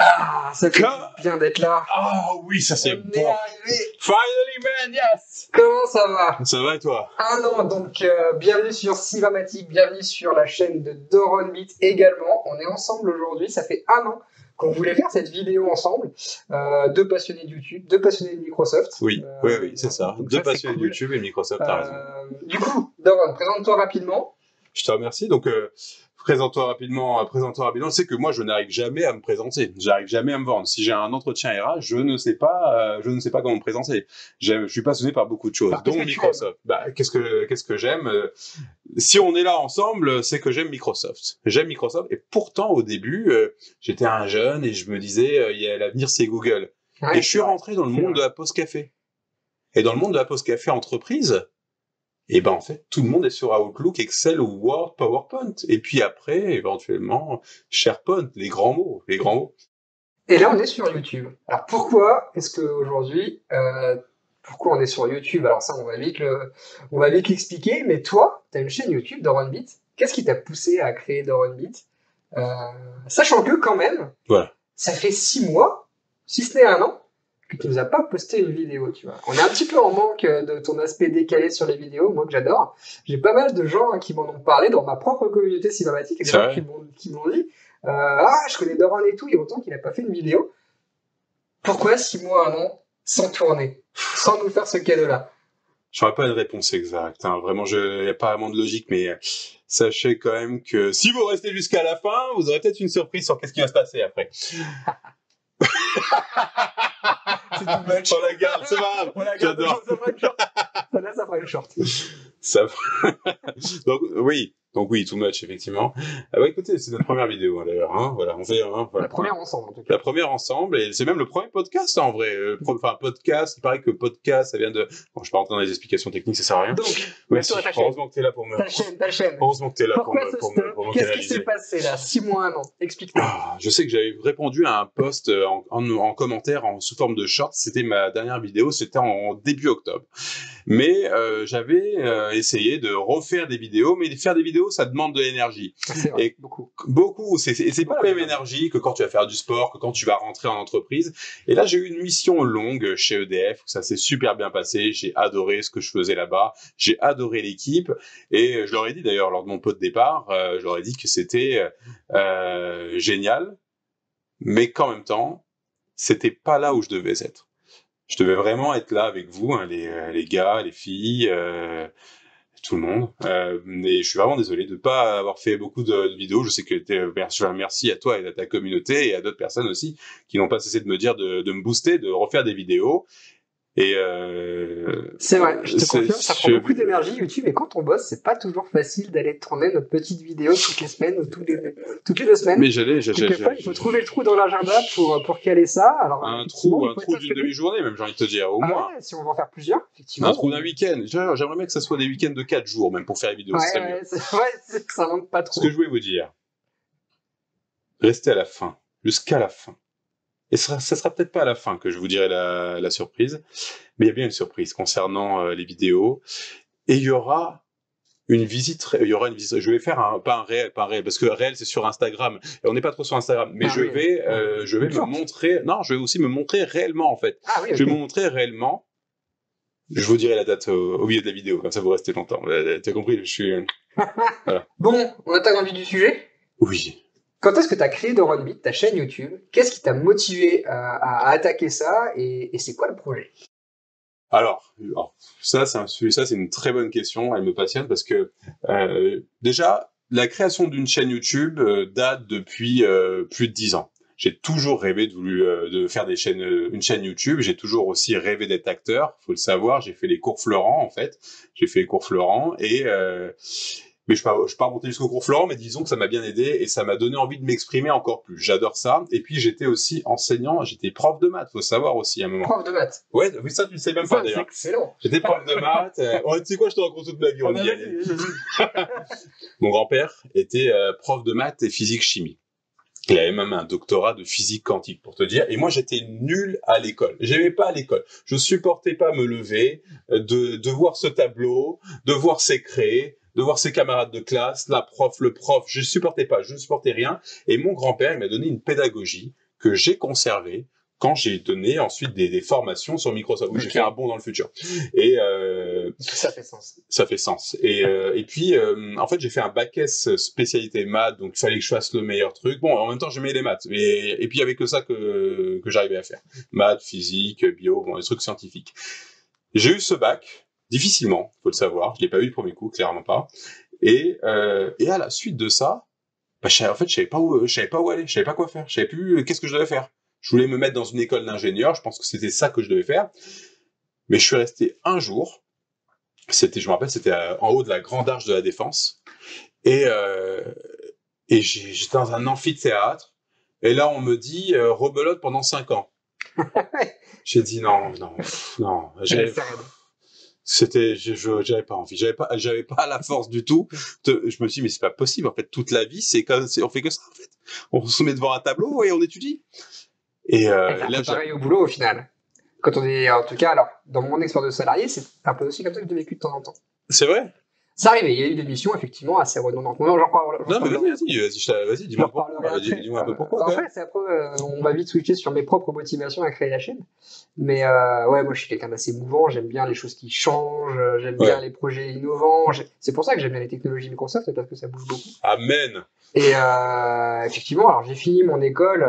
Ah, ça fait Quand- bien d'être là. Oh oui, ça c'est On est bon. arrivé. Finally, man, yes. Comment ça va? Ça va et toi? Un an, donc bienvenue sur Sivamatic, bienvenue sur la chaîne de Doronbit également. On est ensemble aujourd'hui, ça fait un an qu'on voulait faire cette vidéo ensemble. Deux passionnés de YouTube, deux passionnés de Microsoft. Oui, oui, c'est ça. Donc Deux ça, c'est passionnés de cool. YouTube et Microsoft, t'as raison. Du coup, Doron, présente-toi rapidement. Je te remercie. Donc, présente-toi rapidement. Tu sais que moi, je n'arrive jamais à me présenter. J'arrive jamais à me vendre. Si j'ai un entretien RH, je ne sais pas comment me présenter. Je suis passionné par beaucoup de choses, Alors, qu'est-ce dont que tu Microsoft. Qu'est-ce que j'aime Si on est là ensemble, c'est que j'aime Microsoft. J'aime Microsoft. Et pourtant, au début, j'étais un jeune et je me disais, l'avenir, c'est Google. Ouais, et je suis rentré dans le monde de la pause café. Et dans le monde de la pause café entreprise, et ben en fait, tout le monde est sur Outlook, Excel ou Word, PowerPoint. Et puis après, éventuellement, SharePoint, les grands mots. Et là, on est sur YouTube. Alors pourquoi est-ce qu'aujourd'hui, pourquoi on est sur YouTube? Alors ça, on va vite l'expliquer. Mais toi, tu as une chaîne YouTube, Doronbit. Qu'est-ce qui t'a poussé à créer Doronbit? Sachant que quand même, Voilà. ça fait 6 mois, si ce n'est un an, que tu nous as pas posté une vidéo, tu vois. On est un petit peu en manque de ton aspect décalé sur les vidéos, moi que j'adore. J'ai pas mal de gens qui m'en ont parlé dans ma propre communauté cinématique, et des gens qui m'ont dit je connais Doron et tout, il y a longtemps qu'il n'a pas fait une vidéo. Pourquoi 6 mois, un an, sans tourner, sans nous faire ce cadeau-là? J'aurais pas une réponse exacte. Hein. Vraiment, il n'y a pas vraiment de logique, mais sachez quand même que si vous restez jusqu'à la fin, vous aurez peut-être une surprise sur qu'est-ce qui va se passer après. C'est too much. On la garde, c'est pas grave. J'adore. Ça fera une short. Donc oui, too much, effectivement. Écoutez, c'est notre première vidéo, hein, d'ailleurs, hein, voilà, on fait, hein, voilà. La première ensemble, en tout cas. La première ensemble, et c'est même le premier podcast, hein, en vrai. Podcast, il paraît que podcast, ça vient de... Bon, je vais pas rentrer dans les explications techniques, ça sert à rien. Donc, merci, heureusement que t'es là pour me... Ta chaîne. Heureusement que t'es là pour Pourquoi me ce stop? Qu'est-ce qui canaliser. s'est passé, là? 6 mois, un an. Explique-moi. Je sais que j'avais répondu à un post en commentaire sous forme de short. C'était ma dernière vidéo, c'était en début octobre. Mais j'avais essayé de refaire des vidéos, mais faire des vidéos, ça demande de l'énergie. C'est vrai, Et beaucoup. C'est pas la même énergie que quand tu vas faire du sport, que quand tu vas rentrer en entreprise. Et là, j'ai eu une mission longue chez EDF, où ça s'est super bien passé. J'ai adoré ce que je faisais là-bas. J'ai adoré l'équipe. Et je leur ai dit d'ailleurs, lors de mon pot de départ, je leur ai dit que c'était génial, mais qu'en même temps, c'était pas là où je devais être. Je devais vraiment être là avec vous, hein, les gars, les filles, tout le monde. Et je suis vraiment désolé de pas avoir fait beaucoup de vidéos. Je sais que merci à toi et à ta communauté et à d'autres personnes aussi qui n'ont pas cessé de me dire de me booster, de refaire des vidéos. Et c'est vrai, je te confirme, ça prend beaucoup d'énergie YouTube, et quand on bosse, c'est pas toujours facile d'aller tourner notre petite vidéo toutes les semaines ou toutes les 2 semaines. Mais quelquefois, il faut trouver le trou dans l'agenda pour caler ça. Alors, un trou d'une demi-journée, même, j'ai envie de te dire, au moins. Ouais, si on veut en faire plusieurs, effectivement. Un trou d'un week-end. J'aimerais bien que ça soit des week-ends de 4 jours, même, pour faire les vidéos. Ça manque pas trop. Ce que je voulais vous dire, restez à la fin, jusqu'à la fin. Et ça sera peut-être pas à la fin que je vous dirai la surprise, mais il y a bien une surprise concernant les vidéos. Et il y aura une visite. Je vais faire pas un réel, parce que réel c'est sur Instagram. Et on n'est pas trop sur Instagram, mais je vais me montrer. Non, je vais aussi me montrer réellement en fait. Ah oui. Je vais me montrer réellement. Je vous dirai la date au milieu de la vidéo, comme ça vous restez longtemps. T'as compris, je suis. Voilà. Bon, on attaque dans le vif du sujet. Oui. Quand est-ce que tu as créé Doronbit, ta chaîne YouTube? Qu'est-ce qui t'a motivé à attaquer ça, et c'est quoi le projet? Alors ça c'est une très bonne question, elle me passionne parce que déjà la création d'une chaîne YouTube date depuis plus de 10 ans. J'ai toujours rêvé de faire une chaîne YouTube. J'ai toujours aussi rêvé d'être acteur. Faut le savoir. J'ai fait les cours Florent en fait. J'ai fait les cours Florent mais je suis pas remonté jusqu'au cours Florent, mais disons que ça m'a bien aidé et ça m'a donné envie de m'exprimer encore plus. J'adore ça. Et puis j'étais aussi enseignant, j'étais prof de maths, faut savoir aussi à un moment. Prof de maths. Ouais, oui, ça tu le sais même pas d'ailleurs. C'est excellent. J'étais prof de maths. Tu sais quoi, je te raconte toute ma vie, on y allait. Mon grand-père était prof de maths et physique-chimie. Il avait même un doctorat de physique quantique, pour te dire. Et moi, j'étais nul à l'école. J'aimais pas l'école. Je supportais pas me lever, de voir ce tableau, de voir ses craies, de voir ses camarades de classe, le prof, je supportais pas, je ne supportais rien. Et mon grand-père, il m'a donné une pédagogie que j'ai conservées quand j'ai donné ensuite des formations sur Microsoft, où j'ai fait un bond dans le futur. Et ça fait sens. Ça fait sens. Et puis, en fait, j'ai fait un bac S spécialité maths, donc il fallait que je fasse le meilleur truc. Bon, en même temps, j'aimais les maths. Et puis, il y avait que ça que j'arrivais à faire. Maths, physique, bio, bon, des trucs scientifiques. J'ai eu ce bac, difficilement, faut le savoir. Je l'ai pas eu du premier coup, clairement pas. Et à la suite de ça, bah, en fait, je savais pas où aller, je savais pas quoi faire, je savais plus qu'est-ce que je devais faire. Je voulais me mettre dans une école d'ingénieur, je pense que c'était ça que je devais faire. Mais je suis resté un jour, je me rappelle, c'était en haut de la Grande Arche de la Défense, et j'étais dans un amphithéâtre, et là, on me dit, rebelote pendant 5 ans. J'ai dit non, j'avais pas envie, j'avais pas la force du tout. Je me suis dit, mais c'est pas possible, en fait, toute la vie, on fait que ça, en fait. On se met devant un tableau et on étudie. Et là, pareil au boulot, au final. Quand on est, en tout cas, alors, dans mon expérience de salarié, c'est un peu aussi comme ça que j'ai vécu de temps en temps. C'est vrai? Ça arrivait, il y a eu des missions, effectivement, assez redondantes. Non, j'en parle. Non, mais vas-y, dis-moi un peu pourquoi. En fait, après, on va vite switcher sur mes propres motivations à créer la chaîne. Mais, ouais, moi, je suis quelqu'un d'assez mouvant, j'aime bien les choses qui changent, j'aime bien les projets innovants. C'est pour ça que j'aime bien les technologies Microsoft, parce que ça bouge beaucoup. Amen! Et effectivement, alors j'ai fini mon école,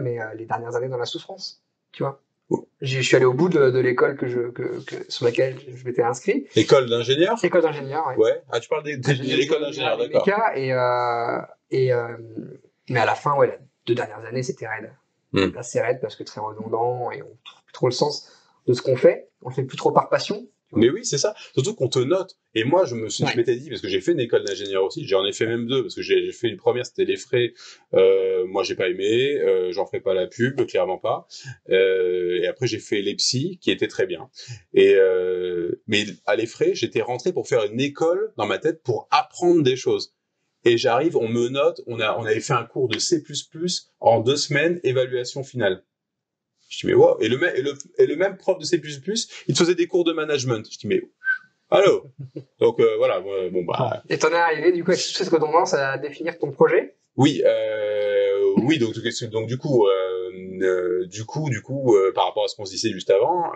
mais les dernières années dans la souffrance, tu vois. Je suis allé au bout de l'école sur laquelle je m'étais inscrit. École d'ingénieur? École d'ingénieur, oui. Ouais. Ah, tu parles de l'école d'ingénieur, d'accord. Mais à la fin, ouais, les 2 dernières années, c'était raide. Là, c'est raide parce que très redondant et on trouve plus trop le sens de ce qu'on fait. On le fait plus trop par passion. Mais oui, c'est ça. Surtout qu'on te note. Et moi, je m'étais dit, parce que j'ai fait une école d'ingénieur aussi, j'en ai fait même 2, parce que j'ai fait une première, c'était les frais. Moi, j'ai pas aimé, j'en ferai pas la pub, clairement pas. Et après, j'ai fait l'EPSI, qui était très bien. Mais à les frais, j'étais rentré pour faire une école dans ma tête pour apprendre des choses. Et j'arrive, on me note, on avait fait un cours de C++ en 2 semaines, évaluation finale. Je dis, mais wow. Et le même prof de C++, il te faisait des cours de management. Je dis, mais, allô? Donc, voilà, bon, bah. Et t'en es arrivé, du coup, avec toute cette redondance à définir ton projet? Oui, donc du coup, par rapport à ce qu'on se disait juste avant,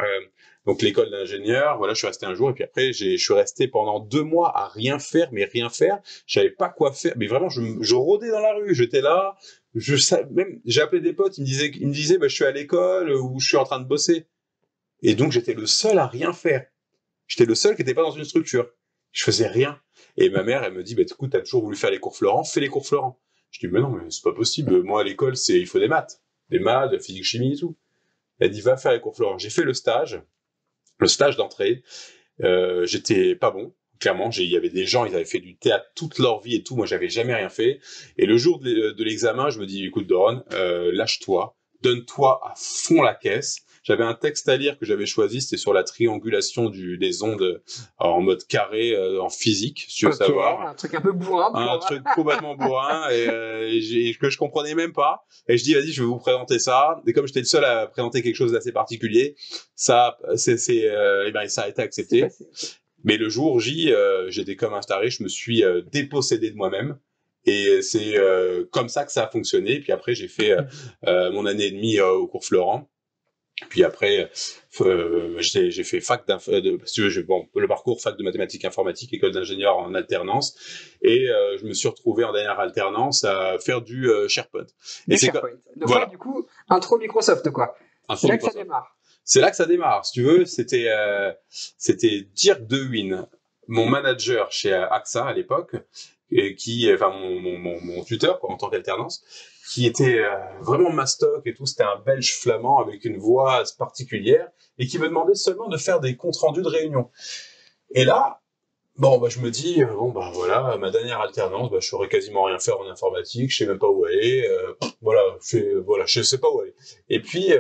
donc l'école d'ingénieur, voilà, je suis resté un jour et puis après je suis resté pendant 2 mois à rien faire, je savais pas quoi faire, mais vraiment je rôdais dans la rue, j'étais là, j'ai appelé des potes, ils me disaient bah je suis à l'école ou je suis en train de bosser, et donc j'étais le seul à rien faire, j'étais le seul qui n'était pas dans une structure, je faisais rien, et ma mère elle me dit bah écoute t'as toujours voulu faire les cours Florent, fais les cours Florent. Je dis, mais non, mais c'est pas possible. Moi, à l'école, il faut des maths, de physique, chimie et tout. Elle dit, va faire les cours Florent. J'ai fait le stage d'entrée. J'étais pas bon, clairement. Il y avait des gens, ils avaient fait du théâtre toute leur vie et tout. Moi, j'avais jamais rien fait. Et le jour de l'examen, je me dis, écoute, Doron, lâche-toi, donne-toi à fond la caisse. J'avais un texte à lire que j'avais choisi, c'était sur la triangulation des ondes en mode carré en physique, si tu veux savoir. Un truc un peu bourrin. Un truc complètement bourrin et que je comprenais même pas. Et je dis, vas-y, je vais vous présenter ça. Et comme j'étais le seul à présenter quelque chose d'assez particulier, ça a été accepté. Mais le jour J, j'étais comme un staré, je me suis dépossédé de moi-même. Et c'est comme ça que ça a fonctionné. Puis après, j'ai fait mon année et demie au cours Florent. Puis après, j'ai fait le parcours fac de mathématiques informatiques, école d'ingénieur en alternance, et je me suis retrouvé en dernière alternance à faire du SharePoint. Donc voilà. Du coup, intro Microsoft, quoi. C'est là que ça démarre. C'est là que ça démarre. Si tu veux, c'était Dirk De Win, mon manager chez AXA à l'époque, mon tuteur quoi, en tant qu'alternance, qui était vraiment mastoc et tout, c'était un Belge flamand avec une voix particulière et qui me demandait seulement de faire des comptes rendus de réunion. Et là, je me dis voilà, ma dernière alternance, je saurais quasiment rien faire en informatique, je sais même pas où aller, je sais pas où aller. Et puis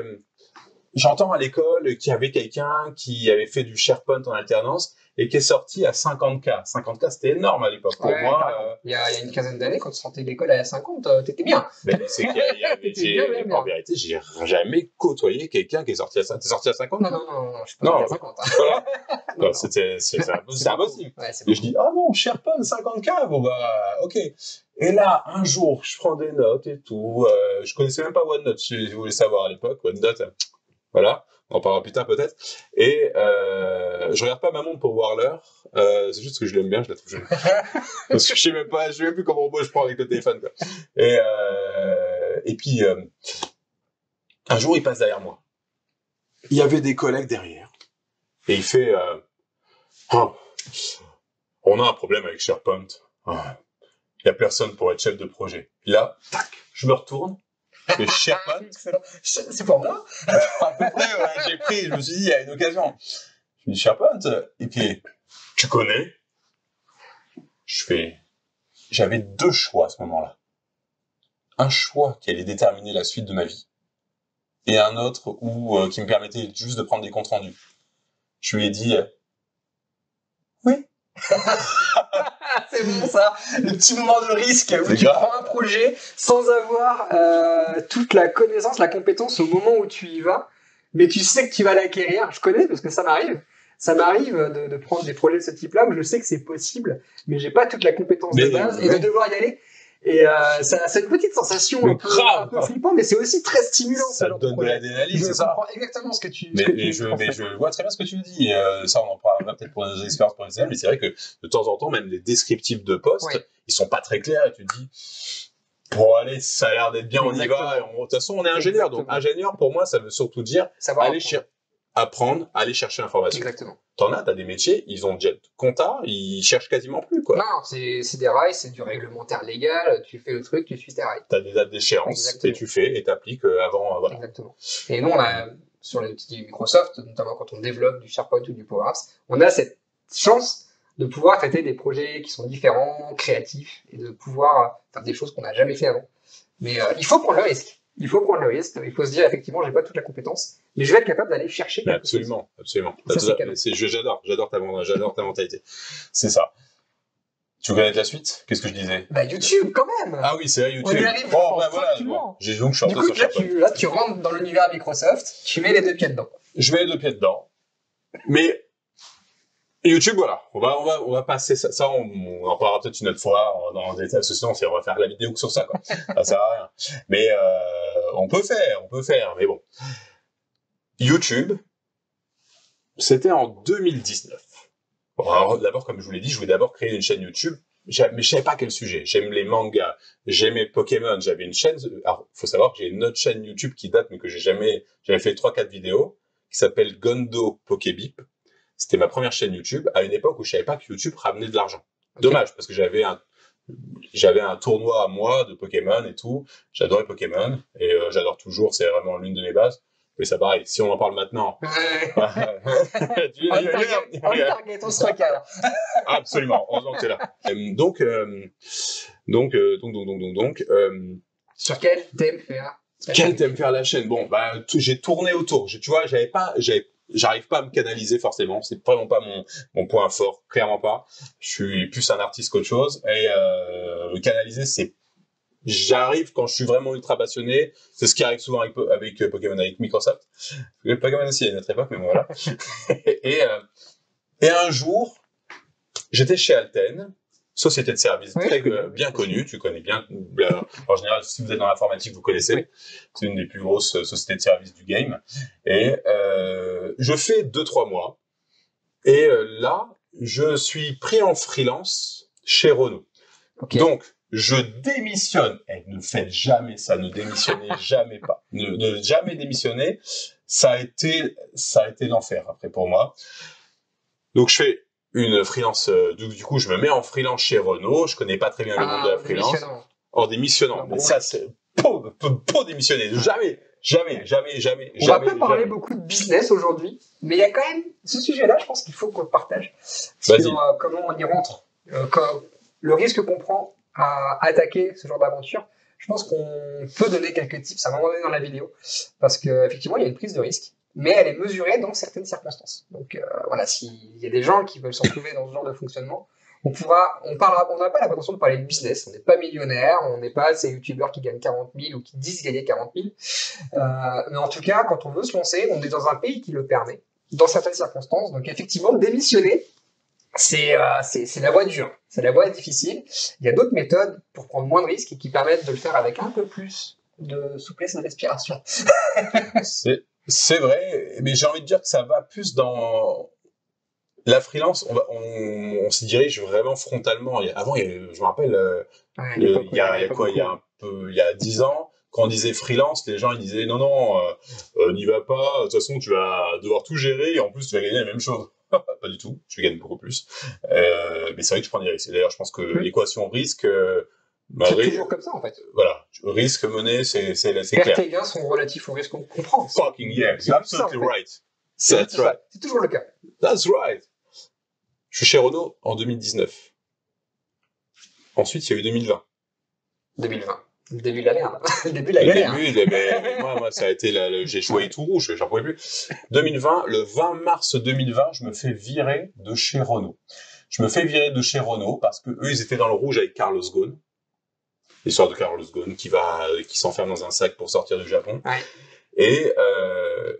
j'entends à l'école qu'il y avait quelqu'un qui avait fait du SharePoint en alternance et qui est sorti à 50K. 50K, c'était énorme à l'époque. Pour moi, il y a une quinzaine d'années, quand tu sortais de l'école à 50, t'étais bien. Mais c'est en vérité, j'ai jamais côtoyé quelqu'un qui est sorti à 50. T'es sorti à 50? Non, je suis pas sorti à 50. Voilà. C'est impossible. Ouais, et je dis, SharePoint, 50K, ok. Et là, un jour, je prends des notes et tout. Je connaissais même pas OneNote, si vous voulez savoir à l'époque. OneNote, voilà. On en parlera plus tard peut-être. Et je regarde pas ma montre pour voir l'heure. C'est juste que je l'aime bien, je la trouve jolie. Parce que je sais même plus comment je prends avec le téléphone, quoi. Et puis, un jour, il passe derrière moi. Il y avait des collègues derrière. Et il fait, oh, on a un problème avec SharePoint. Oh, il y a personne pour être chef de projet. Puis là, tac, je me retourne. Le SharePoint. C'est pour moi. À peu près, ouais, j'ai pris, je me suis dit, il y a une occasion. Je me dis, SharePoint, et puis, tu connais? J'avais deux choix à ce moment-là. Un choix qui allait déterminer la suite de ma vie. Et un autre qui me permettait juste de prendre des comptes rendus. Je lui ai dit, oui. C'est bon ça, le petit moment de risque où tu prends un projet sans avoir toute la connaissance, la compétence au moment où tu y vas, mais tu sais que tu vas l'acquérir. Je connais parce que ça m'arrive. Ça m'arrive de prendre des projets de ce type-là où je sais que c'est possible, mais j'ai pas toute la compétence de base et de devoir y aller. Et c'est une petite sensation un peu flippant, mais c'est aussi très stimulant. Ça te donne de l'adrénaline, c'est ça. Je comprends exactement ce que tu dis. Mais je vois très bien ce que tu dis. Ça, on en parlera peut-être pour nos expériences professionnelles, mais c'est vrai que de temps en temps, même les descriptifs de poste, ils sont pas très clairs et tu te dis, bon, allez, ça a l'air d'être bien, on y va. De toute façon, on est ingénieur. Donc, ingénieur, pour moi, ça veut surtout dire apprendre, aller chercher l'information. Exactement. T'as des métiers, ils ont déjà compta, ils cherchent quasiment plus, quoi. Non, c'est des rails, c'est du réglementaire légal, tu fais le truc, tu suis tes rails. T'as des dates d'échéance, et tu fais, et t'appliques avant, voilà. Exactement. Et nous, on a, sur les petits Microsoft, notamment quand on développe du SharePoint ou du Power Apps, on a cette chance de pouvoir traiter des projets qui sont différents, créatifs, et de pouvoir faire des choses qu'on n'a jamais fait avant. Mais il faut prendre le risque. Il faut prendre le risque. Il faut se dire, effectivement, j'ai pas toute la compétence, mais je vais être capable d'aller chercher quelque chose. Absolument. J'adore ta mentalité. C'est ça. Tu veux connaître la suite? Qu'est-ce que je disais? Bah, YouTube, quand même! Ah oui, c'est vrai, YouTube. On y arrive. Bon, bah, voilà. Bon. J'ai donc, je suis rentré sur SharePoint. Là, tu rentres dans l'univers Microsoft, tu mets les deux pieds dedans. Je mets les deux pieds dedans. Mais, YouTube, voilà. On va passer ça. Ça, on en parlera peut-être une autre fois dans des associations. On va faire la vidéo que sur ça, quoi. Ça sert à rien. Mais, on peut faire. Mais bon. YouTube, c'était en 2019. Bon, alors, d'abord, comme je vous l'ai dit, je voulais d'abord créer une chaîne YouTube. Mais je savais pas quel sujet. J'aime les mangas, j'aimais Pokémon, j'avais une chaîne. Alors, faut savoir que j'ai une autre chaîne YouTube qui date, mais que j'avais fait 3-4 vidéos, qui s'appelle Gondo Pokébip. C'était ma première chaîne YouTube, à une époque où je savais pas que YouTube ramenait de l'argent. Okay. Dommage, parce que j'avais un tournoi à moi de Pokémon et tout. J'adorais Pokémon, et j'adore toujours, c'est vraiment l'une de mes bases. Mais ça pareil, si on en parle maintenant. On se recale. Absolument, heureusement que t'es là. Donc, sur quel thème faire la chaîne? Bon, bah, j'ai tourné autour. Tu vois, j'arrive pas à me canaliser forcément. C'est vraiment pas mon point fort, clairement pas. Je suis plus un artiste qu'autre chose. Et me canaliser, j'arrive quand je suis vraiment ultra passionné. C'est ce qui arrive souvent avec Pokémon, avec Microsoft. Pokémon aussi à notre époque, mais bon, voilà. et un jour, j'étais chez Alten, société de services très bien connue. Tu connais bien. En général, si vous êtes dans l'informatique, vous connaissez. Oui. C'est une des plus grosses sociétés de services du game. Et je fais 2-3 mois. Et là, je suis pris en freelance chez Renault. Okay. Donc, je démissionne. Ne faites jamais ça, ne démissionnez jamais pas. Ne jamais démissionner. Ça a été l'enfer après pour moi. Donc je fais une freelance, du coup je me mets en freelance chez Renault, je connais pas très bien le monde de la freelance. En démissionnant. Mais ça c'est pas démissionner. Jamais. On va pas parler beaucoup de business aujourd'hui, mais il y a quand même ce sujet-là, je pense qu'il faut qu'on le partage. Sur comment on y rentre, le risque qu'on prend à attaquer ce genre d'aventure. Je pense qu'on peut donner quelques tips à un moment donné dans la vidéo, parce qu'effectivement, il y a une prise de risque, mais elle est mesurée dans certaines circonstances. Donc voilà, s'il y a des gens qui veulent se retrouver dans ce genre de fonctionnement, on n'a pas la prétention de parler de business, on n'est pas millionnaire, on n'est pas ces youtubeurs qui gagnent 40 000 ou qui disent gagner 40 000, mais en tout cas, quand on veut se lancer, on est dans un pays qui le permet, dans certaines circonstances, donc effectivement, démissionner, c'est la voie dure, c'est la voie difficile. Il y a d'autres méthodes pour prendre moins de risques et qui permettent de le faire avec un peu plus de souplesse de respiration. C'est vrai, mais j'ai envie de dire que ça va plus dans la freelance. On s'y dirige vraiment frontalement. Avant, je me rappelle, il y a quoi, il y a 10 ans, quand on disait freelance, les gens ils disaient non, n'y va pas. De toute façon, tu vas devoir tout gérer et en plus tu vas gagner la même chose. Pas du tout, tu gagnes beaucoup plus. Mais c'est vrai que je prends des risques. Et d'ailleurs, je pense que l'équation risque, c'est toujours comme ça en fait. Voilà, risque monnaie, c'est clair. Tes gains sont relatifs au risque qu'on prend. Fucking yeah, you're absolutely right. That's right. C'est toujours le cas. That's right. Je suis chez Renault en 2019. Ensuite, il y a eu 2020. 2020. Le début de la merde. Le début de la guerre. Moi, ça a été j'ai choisi tout rouge, j'en pouvais plus. 2020, le 20 mars 2020, je me fais virer de chez Renault. Je me fais virer de chez Renault parce que eux, ils étaient dans le rouge avec Carlos Ghosn. L'histoire de Carlos Ghosn qui s'enferme dans un sac pour sortir du Japon. Ouais. Et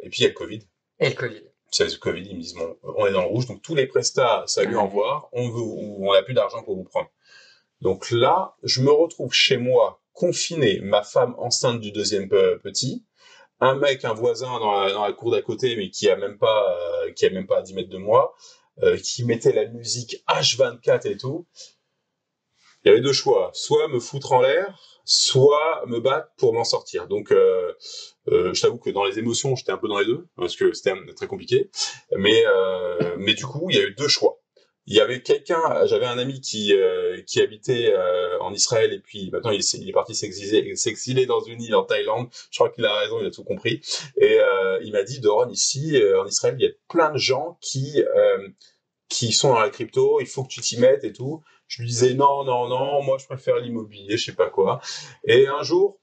puis il y a le Covid. Et le Covid. C'est le Covid, ils me disent bon, on est dans le rouge, donc tous les prestats, salut, au revoir, on n'a plus d'argent pour vous prendre. Donc là, je me retrouve chez moi, confiné, ma femme enceinte du deuxième petit, un mec, un voisin dans la cour d'à côté, mais qui a même pas à 10 mètres de moi, qui mettait la musique H24 et tout. Il y avait deux choix, soit me foutre en l'air, soit me battre pour m'en sortir. Donc, je t'avoue que dans les émotions, j'étais un peu dans les deux, parce que c'était très compliqué. Mais du coup, il y a eu deux choix. Il y avait j'avais un ami qui habitait en Israël, et puis maintenant il est parti s'exiler dans une île en Thaïlande. Je crois qu'il a raison, il a tout compris. Et il m'a dit, Doron, ici, en Israël, il y a plein de gens qui sont dans la crypto, il faut que tu t'y mettes et tout. Je lui disais non, moi je préfère l'immobilier, je sais pas quoi. Et un jour,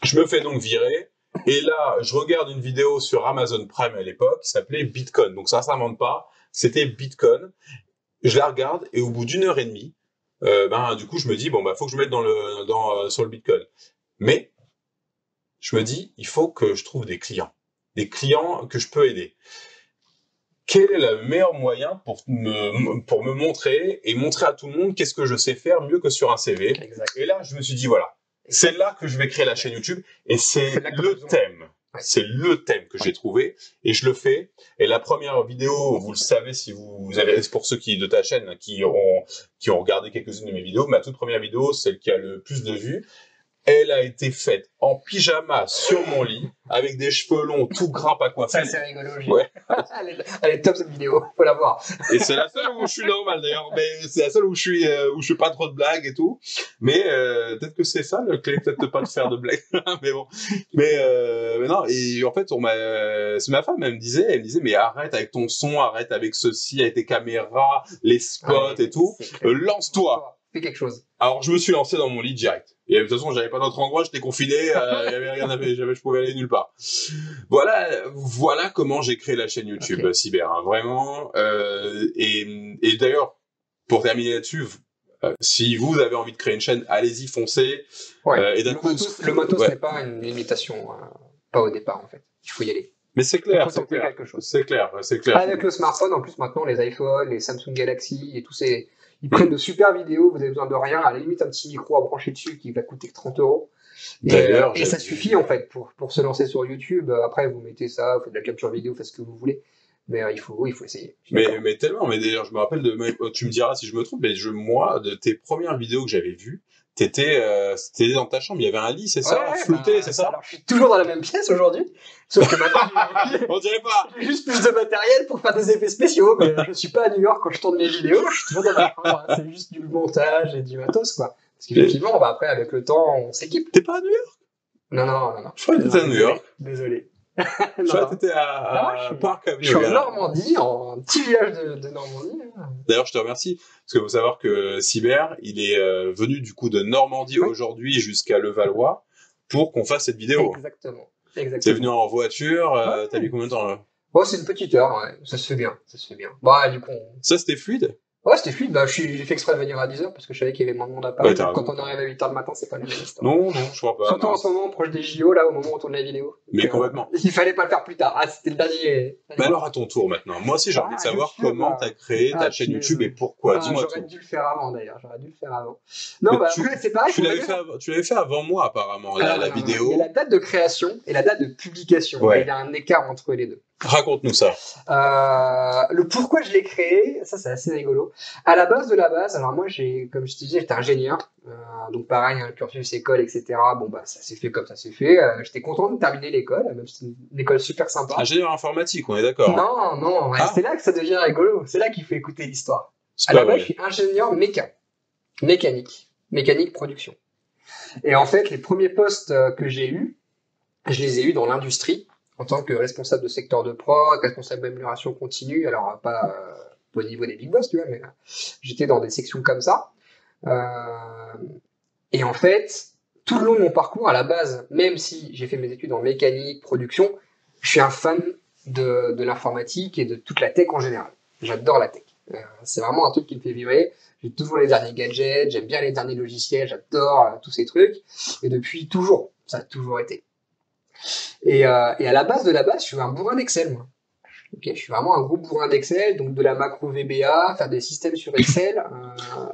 je me fais donc virer. Et là, je regarde une vidéo sur Amazon Prime à l'époque qui s'appelait Bitcoin. Donc ça s'invente pas, c'était Bitcoin. Je la regarde et au bout d'une heure et demie, du coup, je me dis bon faut que je me mette sur le Bitcoin. Mais je me dis il faut que je trouve des clients que je peux aider. Quel est le meilleur moyen pour me montrer et montrer à tout le monde qu'est-ce que je sais faire mieux que sur un CV. Exact. Et là, je me suis dit, voilà, c'est là que je vais créer la chaîne YouTube et c'est le thème. Ouais. C'est le thème que j'ai trouvé et je le fais. Et la première vidéo, vous le savez si vous avez, pour ceux de ta chaîne qui ont regardé quelques-unes de mes vidéos, ma toute première vidéo, celle qui a le plus de vues, elle a été faite en pyjama sur mon lit, avec des cheveux longs, tout gras, pas coiffé. Ça, c'est rigolo. Ouais. Elle est top cette vidéo, faut la voir. Et c'est la seule où je suis normal d'ailleurs, mais c'est la seule où je fais pas trop de blagues et tout. Mais peut-être que c'est ça le clé, peut-être pas de faire de blagues. Mais bon. Mais non. Et en fait, c'est ma femme, elle me disait, mais arrête avec ton son, arrête avec ceci, avec tes caméras, les spots et tout. Lance-toi. Fais quelque chose. Alors je me suis lancé dans mon lit direct. Et de toute façon, j'avais pas d'autre endroit, j'étais confiné, il y avait rien à faire, je pouvais aller nulle part. Voilà comment j'ai créé la chaîne YouTube Cyber, hein, vraiment. Et d'ailleurs, pour terminer là-dessus, si vous avez envie de créer une chaîne, allez-y, foncez. Ouais. Le matos n'est pas une limitation, pas au départ en fait. Il faut y aller. Mais c'est clair, quelque chose. C'est clair. Avec le smartphone, en plus maintenant, les iPhones, les Samsung Galaxy et tous ces... Ils prennent de super vidéos, vous avez besoin de rien, à la limite un petit micro à brancher dessus qui va coûter que 30 €. Et ça suffit en fait pour se lancer sur YouTube. Après, vous mettez ça, vous faites de la capture vidéo, faites ce que vous voulez. Mais il faut essayer. Mais tellement, mais d'ailleurs, je me rappelle tu me diras si je me trompe, mais moi, de tes premières vidéos que j'avais vues, c'était dans ta chambre, il y avait un lit, c'est ça, flouté, c'est ça? Alors, je suis toujours dans la même pièce aujourd'hui, sauf que maintenant, on dirait pas. J'ai juste plus de matériel pour faire des effets spéciaux, mais je suis pas à New York quand je tourne mes vidéos, je suis toujours dans ma chambre, c'est juste du montage et du matos, quoi. Parce qu'effectivement, après, avec le temps, on s'équipe. T'es pas à New York? Non. Je crois que t'étais à New York. Désolé. Je crois que t'étais à Parc Avenue. Je suis en Normandie, en petit village de Normandie. D'ailleurs, je te remercie, parce qu'il faut savoir que Cyber, il est venu du coup de Normandie aujourd'hui jusqu'à Levallois pour qu'on fasse cette vidéo. Exactement. T'es venu en voiture, t'as mis combien de temps là? Bon, c'est une petite heure, ouais. Ça se fait bien. Bah, du coup. Ça, c'était fluide? Ouais, c'était fluide. Bah, j'ai fait exprès de venir à 10h parce que je savais qu'il y avait moins de monde à Paris. Ouais, t'as Quand raison. on arrive à 8h le matin, c'est pas le même histoire. Non, non, je crois pas. Surtout Non. en ce moment, proche des JO, là, au moment où on tourne la vidéo. Mais Donc, complètement. il fallait pas le faire plus tard. Ah, c'était le dernier. Mais alors à ton tour maintenant. Moi aussi j'ai envie de savoir YouTube, comment t'as créé ta chaîne punaise. YouTube et pourquoi. Dis-moi J'aurais tout. dû le faire avant d'ailleurs. J'aurais dû le faire avant. Non, Mais bah après, c'est pareil. tu l'avais fait avant moi apparemment, Alors, la non, vidéo. il y a la date de création et la date de publication. Ouais. Il y a un écart entre les deux. Raconte-nous ça. Le pourquoi je l'ai créé, ça c'est assez rigolo. À la base de la base, alors moi comme je te disais, j'étais ingénieur, donc pareil, hein, cursus école, etc. Bon bah ça s'est fait comme ça s'est fait. J'étais content de terminer l'école, même si c'était une école super sympa. Ingénieur informatique, on est d'accord. Non, ouais, Ah. c'est là que ça devient rigolo. C'est là qu'il faut écouter l'histoire. C'est À pas la base, vrai. je suis ingénieur mécanique production. Et en fait, les premiers postes que j'ai eus, je les ai eus dans l'industrie, en tant que responsable de secteur de prod, responsable d'amélioration continue, alors pas au niveau des big boss, tu vois, mais j'étais dans des sections comme ça. Et en fait, tout le long de mon parcours, à la base, même si j'ai fait mes études en mécanique, production, je suis un fan de l'informatique et de toute la tech en général. J'adore la tech. C'est vraiment un truc qui me fait vibrer. J'ai toujours les derniers gadgets, j'aime bien les derniers logiciels, j'adore tous ces trucs. Et depuis toujours, ça a toujours été. Et à la base de la base, je suis un bourrin d'Excel, moi. Ok, je suis vraiment un gros bourrin d'Excel, donc de la macro VBA, faire des systèmes sur Excel,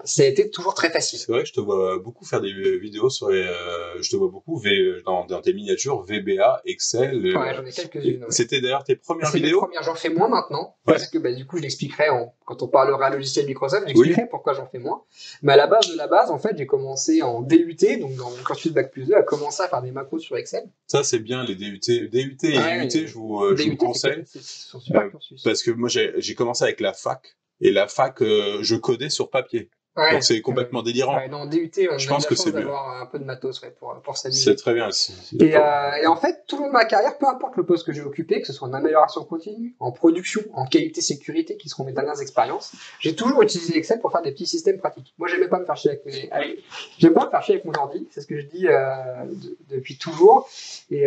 ça a été toujours très facile. C'est vrai que je te vois beaucoup faire des vidéos sur je te vois beaucoup dans tes miniatures VBA, Excel. Ouais, j'en ai quelques-unes. Ouais. C'était d'ailleurs tes premières C'est vidéos. mes premières, j'en fais moins maintenant, parce que du coup je l'expliquerai quand on parlera logiciel Microsoft, j'expliquerai pourquoi j'en fais moins. Mais à la base de la base, en fait, j'ai commencé en DUT, donc dans mon cursus Bac+2, à commencer à faire des macros sur Excel. Ça c'est bien les DUT et IUT, je vous conseille. C'est super cursus. Parce que moi j'ai commencé avec la fac et la fac je codais sur papier. Ouais, donc c'est complètement délirant. Ouais, dans DUT, on je a pense la que chance c'est bien d'avoir un peu de matos pour s'amuser. C'est très bien. Et en fait, tout le long de ma carrière, peu importe le poste que j'ai occupé, que ce soit en amélioration continue, en production, en qualité sécurité, qui seront mes dernières expériences, j'ai toujours utilisé Excel pour faire des petits systèmes pratiques. Moi, j'aimais pas me faire chier j'aime pas me faire chier avec mon ordi, c'est ce que je dis depuis toujours. Et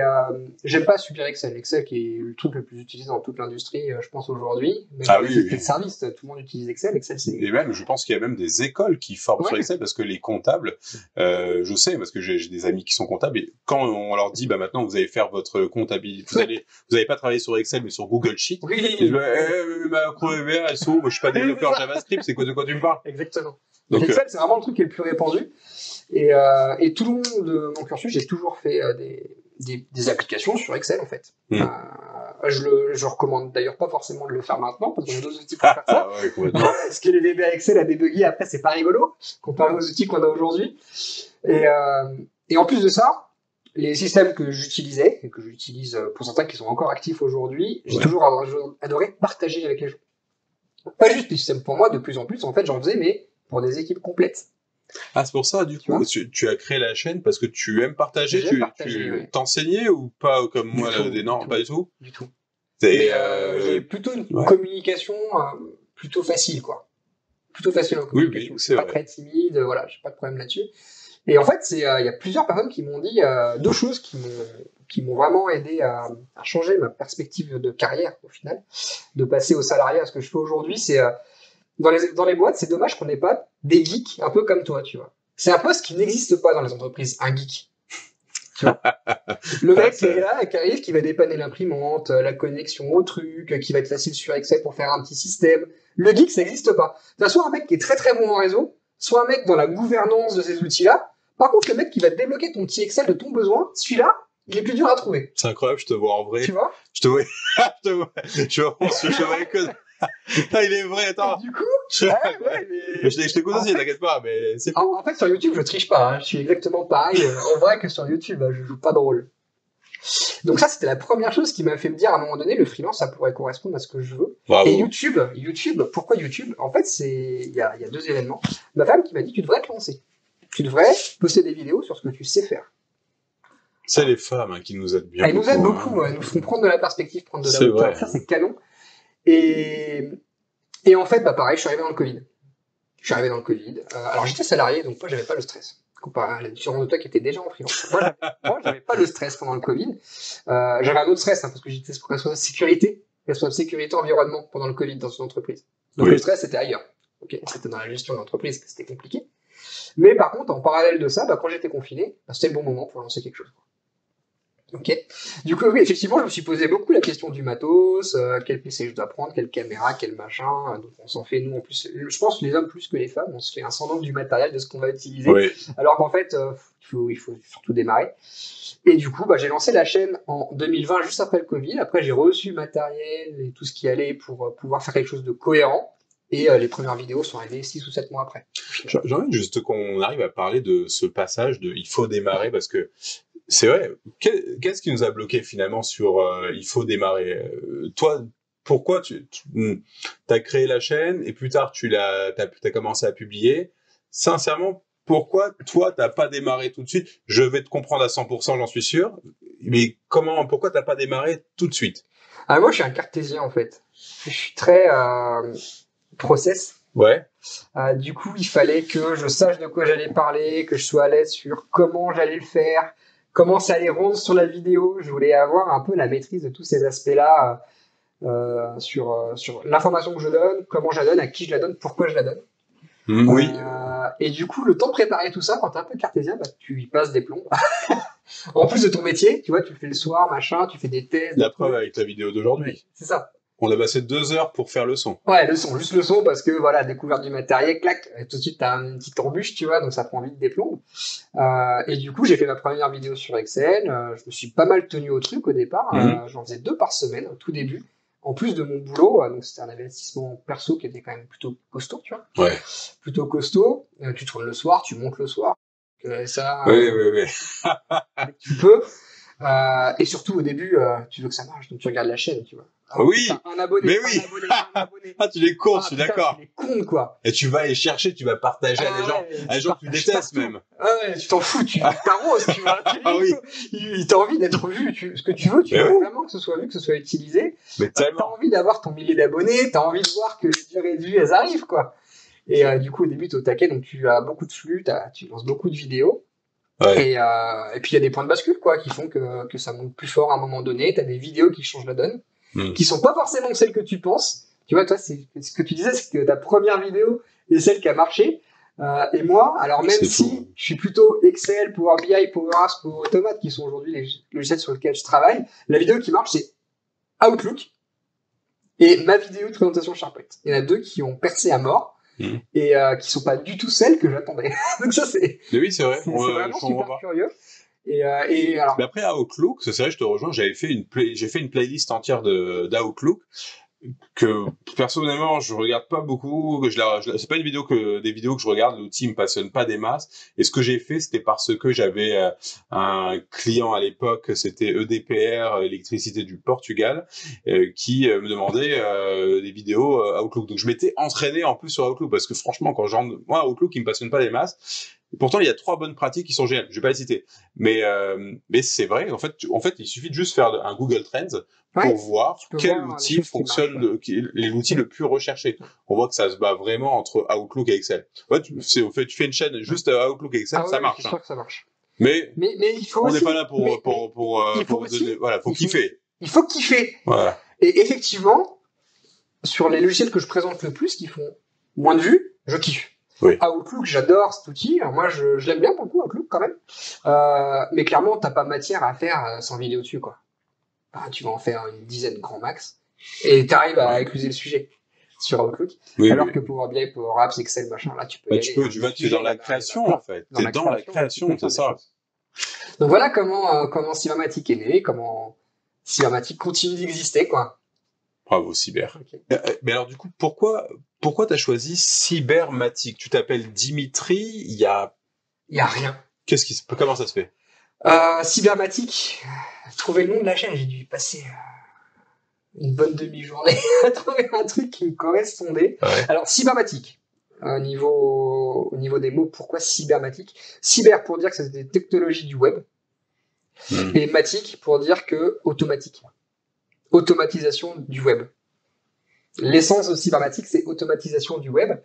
j'aime pas subir Excel. Excel qui est le truc le plus utilisé dans toute l'industrie, je pense aujourd'hui. Même dans les sociétés de service, tout le monde utilise Excel. Excel, c'est... Et même, je pense qu'il y a même des écoles qui forment sur Excel parce que les comptables, je sais parce que j'ai des amis qui sont comptables et quand on leur dit maintenant vous allez faire votre comptabilité, vous allez pas travailler sur Excel mais sur Google Sheet. Oui. Et ma VBA, elles sont où? Moi, je suis pas développeur JavaScript, c'est de quoi tu me parles? Exactement. Donc Excel, c'est vraiment le truc qui est le plus répandu. Et tout le long de mon cursus, j'ai toujours fait des applications sur Excel en fait. Je recommande d'ailleurs pas forcément de le faire maintenant parce qu'on a d'autres outils pour faire ça. Ouais, complètement. Parce que les VBA Excel à débugger après c'est pas rigolo comparé aux outils qu'on a aujourd'hui. Et en plus de ça, les systèmes que j'utilisais et que j'utilise pour certains qui sont encore actifs aujourd'hui, j'ai toujours adoré partager avec les gens. Pas juste les systèmes pour moi, de plus en plus en fait j'en faisais mais pour des équipes complètes. Ah, c'est pour ça, du coup, tu as créé la chaîne parce que tu aimes partager, tu t'enseignais ou pas comme moi, non, pas du tout? Du tout. J'ai plutôt une communication plutôt facile, quoi. Plutôt facile en communication. Oui, c'est pas très timide, voilà, j'ai pas de problème là-dessus. Et en fait, il y a plusieurs personnes qui m'ont dit deux choses qui m'ont vraiment aidé à changer ma perspective de carrière, au final, de passer au salariat à ce que je fais aujourd'hui, c'est... Dans les boîtes, c'est dommage qu'on n'ait pas des geeks un peu comme toi, tu vois. C'est un poste qui n'existe pas dans les entreprises, un geek. Tu vois. Le mec qui est là, qui arrive, qui va dépanner l'imprimante, la connexion au truc, qui va être facile sur Excel pour faire un petit système. Le geek, ça n'existe pas. T'as soit un mec qui est très très bon en réseau, soit un mec dans la gouvernance de ces outils-là. Par contre, le mec qui va débloquer ton petit Excel de ton besoin, celui-là, il est plus dur à trouver. C'est incroyable, je te vois en vrai. Tu vois? Je te vois que... Ah, il est vrai, attends. Du coup, je t'écoute aussi, t'inquiète pas, mais c'est fou. En fait, sur YouTube, je triche pas, hein. Je suis exactement pareil en vrai que sur YouTube, je joue pas de rôle. Donc ça, c'était la première chose qui m'a fait me dire à un moment donné, le freelance, ça pourrait correspondre à ce que je veux. Bravo. Et YouTube, pourquoi YouTube? En fait, il y a deux événements. Ma femme qui m'a dit, tu devrais te lancer. Tu devrais poster des vidéos sur ce que tu sais faire. C'est les femmes qui nous aident bien. Elles nous aident beaucoup, elles nous font prendre de la perspective, prendre de la hauteur. Ça, c'est canon. Et en fait, pareil, je suis arrivé dans le Covid. Alors, j'étais salarié, donc moi, j'avais pas le stress. Comparé à la différence de toi qui était déjà en freelance. Moi, j'avais pas le stress pendant le Covid. J'avais un autre stress, parce que j'étais responsable sécurité environnement pendant le Covid dans une entreprise. Donc, le stress, c'était ailleurs. Ok, c'était dans la gestion de l'entreprise que c'était compliqué. Mais par contre, en parallèle de ça, quand j'étais confiné, c'était le bon moment pour lancer quelque chose. Ok. Du coup, oui, effectivement, je me suis posé beaucoup la question du matos, quel PC je dois prendre, quelle caméra, quel machin. Donc on s'en fait, nous, en plus, je pense les hommes plus que les femmes, on se fait un sans du matériel, de ce qu'on va utiliser. Oui. Alors qu'en fait, il faut surtout démarrer. Et du coup, j'ai lancé la chaîne en 2020, juste après le Covid. Après, j'ai reçu le matériel et tout ce qui allait pour pouvoir faire quelque chose de cohérent. Et les premières vidéos sont arrivées 6 ou 7 mois après. J'ai envie juste qu'on arrive à parler de ce passage de il faut démarrer, parce que c'est vrai, qu'est-ce qui nous a bloqué finalement sur il faut démarrer? Toi, pourquoi tu as créé la chaîne et plus tard t'as commencé à publier? Sincèrement, pourquoi toi t'as pas démarré tout de suite? Je vais te comprendre à 100%, j'en suis sûr. Mais pourquoi t'as pas démarré tout de suite? Ah, moi, je suis un cartésien en fait. Je suis très process. Ouais. Du coup, il fallait que je sache de quoi j'allais parler, que je sois à l'aise sur comment j'allais le faire, comment ça allait rendre sur la vidéo. Je voulais avoir un peu la maîtrise de tous ces aspects-là sur l'information que je donne, comment je la donne, à qui je la donne, pourquoi je la donne. Oui. Et du coup, le temps de préparer tout ça, quand t'es un peu cartésien, tu y passes des plombs. En plus de ton métier, tu vois, tu le fais le soir, machin, tu fais des thèses. La preuve avec la vidéo d'aujourd'hui. Ouais, c'est ça. On a passé 2 heures pour faire le son. Ouais, le son, juste le son, parce que voilà, découverte du matériel, clac, tout de suite t'as une petite embûche, tu vois, donc ça prend vite des plombs. Et du coup, j'ai fait ma première vidéo sur Excel. Je me suis pas mal tenu au truc au départ. J'en faisais 2 par semaine au tout début. En plus de mon boulot, donc c'était un investissement perso qui était quand même plutôt costaud, tu vois. Ouais. Plutôt costaud. Tu tournes le soir, tu montes le soir. Ça. Oui. Tu peux. Et surtout au début, tu veux que ça marche, donc tu regardes la chaîne, tu vois. Ah, oui. Putain, un abonné, mais oui. un abonné. Ah, tu les comptes, je suis d'accord. Tu les comptes, quoi. Et tu vas aller chercher, tu vas partager à des gens, que tu détestes même. Ah ouais, tu t'en fous, tu t'arroses, tu vois. Ah oui. Il t'a envie d'être vu, ce que tu veux, tu veux vraiment que ce soit vu, que ce soit utilisé. Mais t'as envie d'avoir ton millier d'abonnés, t'as envie de voir que les durées de vue, elles arrivent, quoi. Et du coup, au début, t'es au taquet, donc tu as beaucoup de flux, tu lances beaucoup de vidéos. Ouais. Et puis il y a des points de bascule, quoi, qui font que ça monte plus fort à un moment donné. T'as des vidéos qui changent la donne, qui sont pas forcément celles que tu penses. Tu vois, toi, c'est ce que tu disais, c'est que ta première vidéo est celle qui a marché. Et moi, alors même si je suis plutôt Excel, Power BI, Power Apps, Power Automate, qui sont aujourd'hui les logiciels sur lesquels je travaille, la vidéo qui marche, c'est Outlook et ma vidéo de présentation SharePoint. Il y en a 2 qui ont percé à mort. Et qui sont pas du tout celles que j'attendais. Donc ça c'est. Mais oui, c'est vrai. C'est vraiment super curieux. Et alors. Mais après Outlook, c'est vrai, je te rejoins. J'ai fait une playlist entière d'Outlook que personnellement je regarde pas beaucoup. C'est pas des vidéos que je regarde. L'outil me passionne pas des masses. Et ce que j'ai fait, c'était parce que j'avais un client à l'époque, c'était EDPR, Électricité du Portugal, qui me demandait des vidéos Outlook. Donc je m'étais entraîné en plus sur Outlook, parce que franchement, moi Outlook, il me passionne pas des masses. Et pourtant, il y a 3 bonnes pratiques qui sont géniales. Je vais pas les citer, mais c'est vrai. En fait, il suffit de juste faire un Google Trends pour voir quel outil fonctionne, l'outil le plus recherché. On voit que ça se bat vraiment entre Outlook et Excel. Ouais, tu fais une chaîne juste Outlook et Excel, ça marche. Je suis sûr que ça marche. Mais il faut on n'est pas là pour donner, voilà, faut kiffer. Il faut kiffer. Voilà. Et effectivement, sur les logiciels que je présente le plus, qui font moins de vues, je kiffe. Oui. Outlook, j'adore cet outil. Alors moi, je l'aime bien beaucoup, Outlook, quand même. Mais clairement, t'as pas matière à faire 100 vidéos dessus, quoi. Tu vas en faire une dizaine grand max. Et t'arrives à écluser le sujet sur Outlook. Alors que Power BI, Power Apps, Excel, machin, là, tu peux y aller. Tu es dans la création, en fait. T'es dans la création, c'est ça. Donc voilà comment Cybermatic est né, comment Cybermatic continue d'exister, quoi. Bravo, Cyber. Okay. Mais alors, du coup, pourquoi t'as choisi Cybermatic? Tu t'appelles Dimitri, il y a rien. Comment ça se fait? Cybermatic, trouver le nom de la chaîne, j'ai dû passer une bonne demi-journée à trouver un truc qui me correspondait. Ouais. Alors, Cybermatic, au niveau des mots, pourquoi Cybermatic? Cyber pour dire que c'est des technologies du web, et matic pour dire que automatique. Automatisation du web. L'essence de Cybermatic, c'est automatisation du web.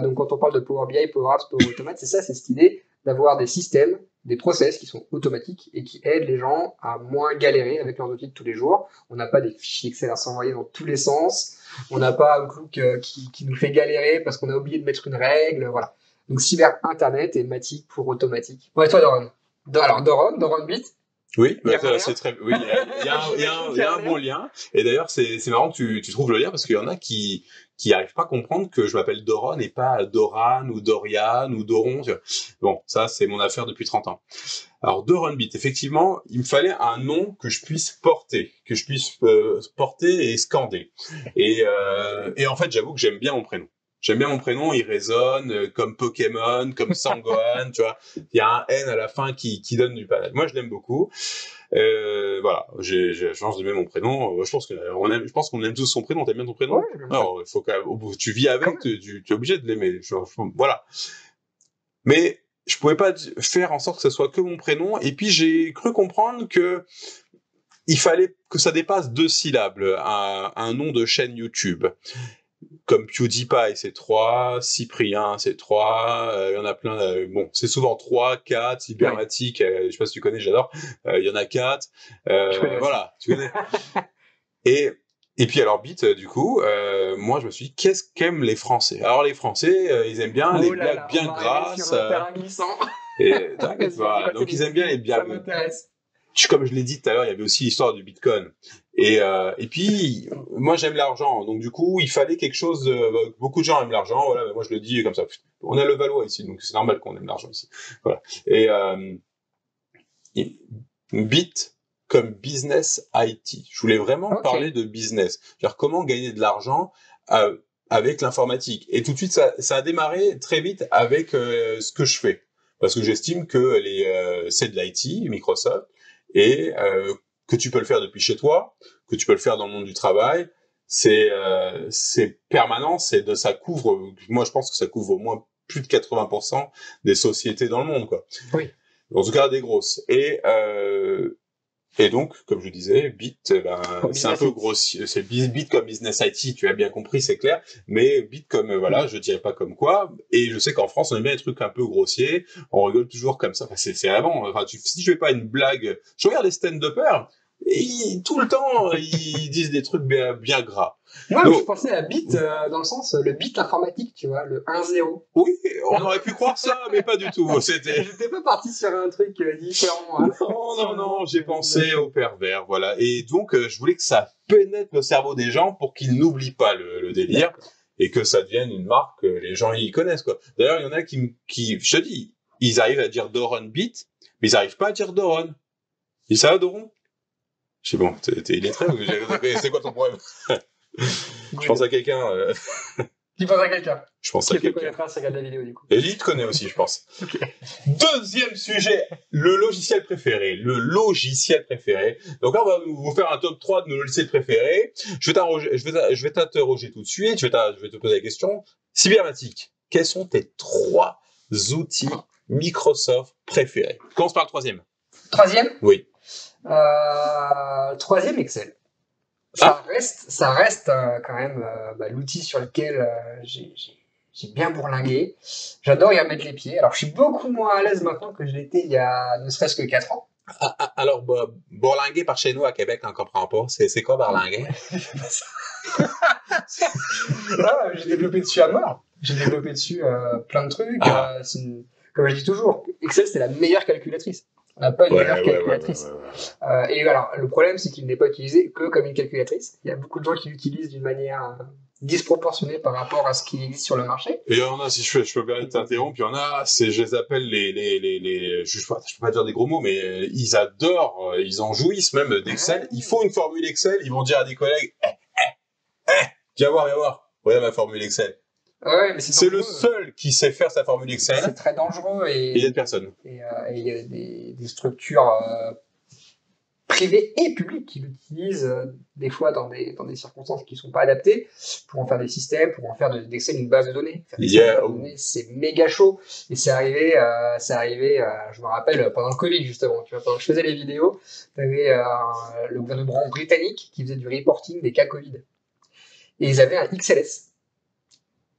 Donc quand on parle de Power BI, Power Apps, Power Automate, c'est cette idée d'avoir des systèmes, des process qui sont automatiques et qui aident les gens à moins galérer avec leurs outils de tous les jours. On n'a pas des fichiers Excel à s'envoyer dans tous les sens. On n'a pas Outlook qui nous fait galérer parce qu'on a oublié de mettre une règle. Voilà. Donc, cyber Internet et Matic pour automatique. Ouais, toi, Doron. Alors, Doron Bit. Oui, Il y a un c'est très, oui, il y a un bon lien. Et d'ailleurs, c'est marrant que tu trouves le lien parce qu'il y en a qui arrivent pas à comprendre que je m'appelle Doron et pas Doran ou Dorian ou Doron. Bon, ça, c'est mon affaire depuis 30 ans. Alors, Doronbit, effectivement, il me fallait un nom que je puisse porter, porter et scander. Et en fait, j'avoue que j'aime bien mon prénom. J'aime bien mon prénom, il résonne comme Pokémon, comme Sangohan, tu vois. Il y a un N à la fin qui donne du panache. Moi, je l'aime beaucoup. Voilà, j'ai la chance d'aimer mon prénom. Je pense qu'on aime tous son prénom. T'aimes bien ton prénom? Ouais, alors, faut tu vis avec, tu es obligé de l'aimer. Voilà. Mais je pouvais pas faire en sorte que ce soit que mon prénom. Et puis j'ai cru comprendre que il fallait que ça dépasse 2 syllabes, un nom de chaîne YouTube. Comme PewDiePie, c'est 3, Cyprien, c'est 3, il y en a plein, bon, c'est souvent 3, 4, Cybermatic, je sais pas si tu connais, j'adore, il y en a 4, voilà, tu connais. Et puis alors Bit, du coup, moi je me suis dit, qu'est-ce qu'aiment les Français? Alors les Français, ils aiment bien les blagues bien grasses. Et t'inquiète pas, donc ils aiment bien les blagues. Ça m'intéresse. Comme je l'ai dit tout à l'heure, il y avait aussi l'histoire du Bitcoin. Et puis, moi, j'aime l'argent. Donc, du coup, il fallait quelque chose. Beaucoup de gens aiment l'argent. Voilà, mais moi, je le dis comme ça. On a le Valois ici, donc c'est normal qu'on aime l'argent ici. Voilà. Et Bit comme business IT. Je voulais vraiment parler de business. C'est-à-dire comment gagner de l'argent avec l'informatique. Et tout de suite, ça a démarré très vite avec ce que je fais. Parce que j'estime que c'est de l'IT, Microsoft, et que tu peux le faire depuis chez toi, que tu peux le faire dans le monde du travail, c'est permanent, ça couvre, moi je pense que ça couvre au moins plus de 80% des sociétés dans le monde, quoi. Oui. En tout cas des grosses. Et donc, comme je disais, Bit, c'est un peu grossier. C'est Bit comme business IT, tu as bien compris, c'est clair. Mais Bit comme, voilà, je dirais pas comme quoi. Et je sais qu'en France, on aime bien les trucs un peu grossiers. On rigole toujours comme ça. Enfin, c'est avant. Enfin, si je fais pas une blague, je regarde les stand-uppers. Et tout le temps, ils disent des trucs bien gras. Moi, donc, je pensais à Bit dans le sens, le bit informatique, tu vois, le 1-0. Oui, on aurait pu croire ça, mais pas du tout. J'étais pas parti sur un truc différent. Hein. Non, j'ai pensé au pervers, voilà. Et donc, je voulais que ça pénètre le cerveau des gens pour qu'ils n'oublient pas le délire et que ça devienne une marque que les gens y connaissent, quoi. D'ailleurs, il y en a qui, je te dis, ils arrivent à dire Doron Bit, mais ils arrivent pas à dire Doron. Ils savent Doron? Je sais bon, t'es illettré ou c'est quoi ton problème? Je pense à quelqu'un. Tu penses à quelqu'un? Je pense à quelqu'un. Qui te connaîtra, ça regarde la vidéo du coup. Et lui, il te connaît aussi, je pense. Okay. Deuxième sujet, le logiciel préféré. Le logiciel préféré. Donc là, on va vous faire un top 3 de nos logiciels préférés. Je vais t'interroger tout de suite. Je vais te poser la question. Cybermatic, quels sont tes 3 outils Microsoft préférés? Commence par le troisième. Troisième? Oui. Troisième, Excel. Ça reste quand même l'outil sur lequel j'ai bien bourlingué. J'adore y remettre les pieds. Alors, je suis beaucoup moins à l'aise maintenant que je l'étais il y a ne serait-ce que 4 ans. Alors, bourlinguer par chez nous à Québec, on comprend pas. C'est quoi bourlinguer? J'ai développé dessus à mort. J'ai développé dessus plein de trucs. Comme je dis toujours, Excel, c'est la meilleure calculatrice. On n'a pas une meilleure calculatrice. Et alors, le problème, c'est qu'il n'est pas utilisé que comme une calculatrice. Il y a beaucoup de gens qui l'utilisent d'une manière disproportionnée par rapport à ce qui existe sur le marché. Et il y en a, si je peux bien t'interrompre, il y en a, je les appelle je peux pas dire des gros mots, mais ils adorent, ils en jouissent même d'Excel. Ils font une formule Excel, ils vont dire à des collègues, viens voir, regarde ma formule Excel. Ouais, mais c'est le seul qui sait faire sa formule Excel. C'est très dangereux et il y a personne. Et il y a des structures privées et publiques qui l'utilisent des fois dans des circonstances qui sont pas adaptées pour en faire des systèmes, pour en faire d'Excel une base de données. C'est méga chaud. Et c'est arrivé, je me rappelle, pendant le Covid justement. Tu vois, pendant que je faisais les vidéos, t'avais le gouvernement britannique qui faisait du reporting des cas Covid. Et ils avaient un XLS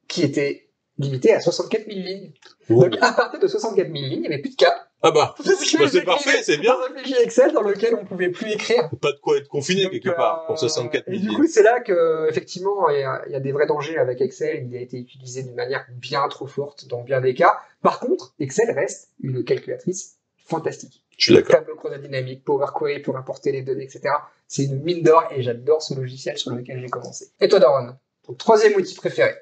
qui était limité à 64 000 lignes. Oh. Donc, à partir de 64 000 lignes, il n'y avait plus de cas. Ah bah, Parce que bah, c'est parfait, c'est bien. Dans un fichier Excel dans lequel on ne pouvait plus écrire. Pas de quoi être confiné Donc, quelque part pour 64 et 000 du lignes. coup, c'est là que, effectivement, il y a des vrais dangers avec Excel. Il a été utilisé d'une manière bien trop forte dans bien des cas. Par contre, Excel reste une calculatrice fantastique. Je suis d'accord. Tableau croisé dynamique, Power Query pour importer les données, etc. C'est une mine d'or et j'adore ce logiciel sur lequel j'ai commencé. Et toi, Daron, ton troisième outil préféré?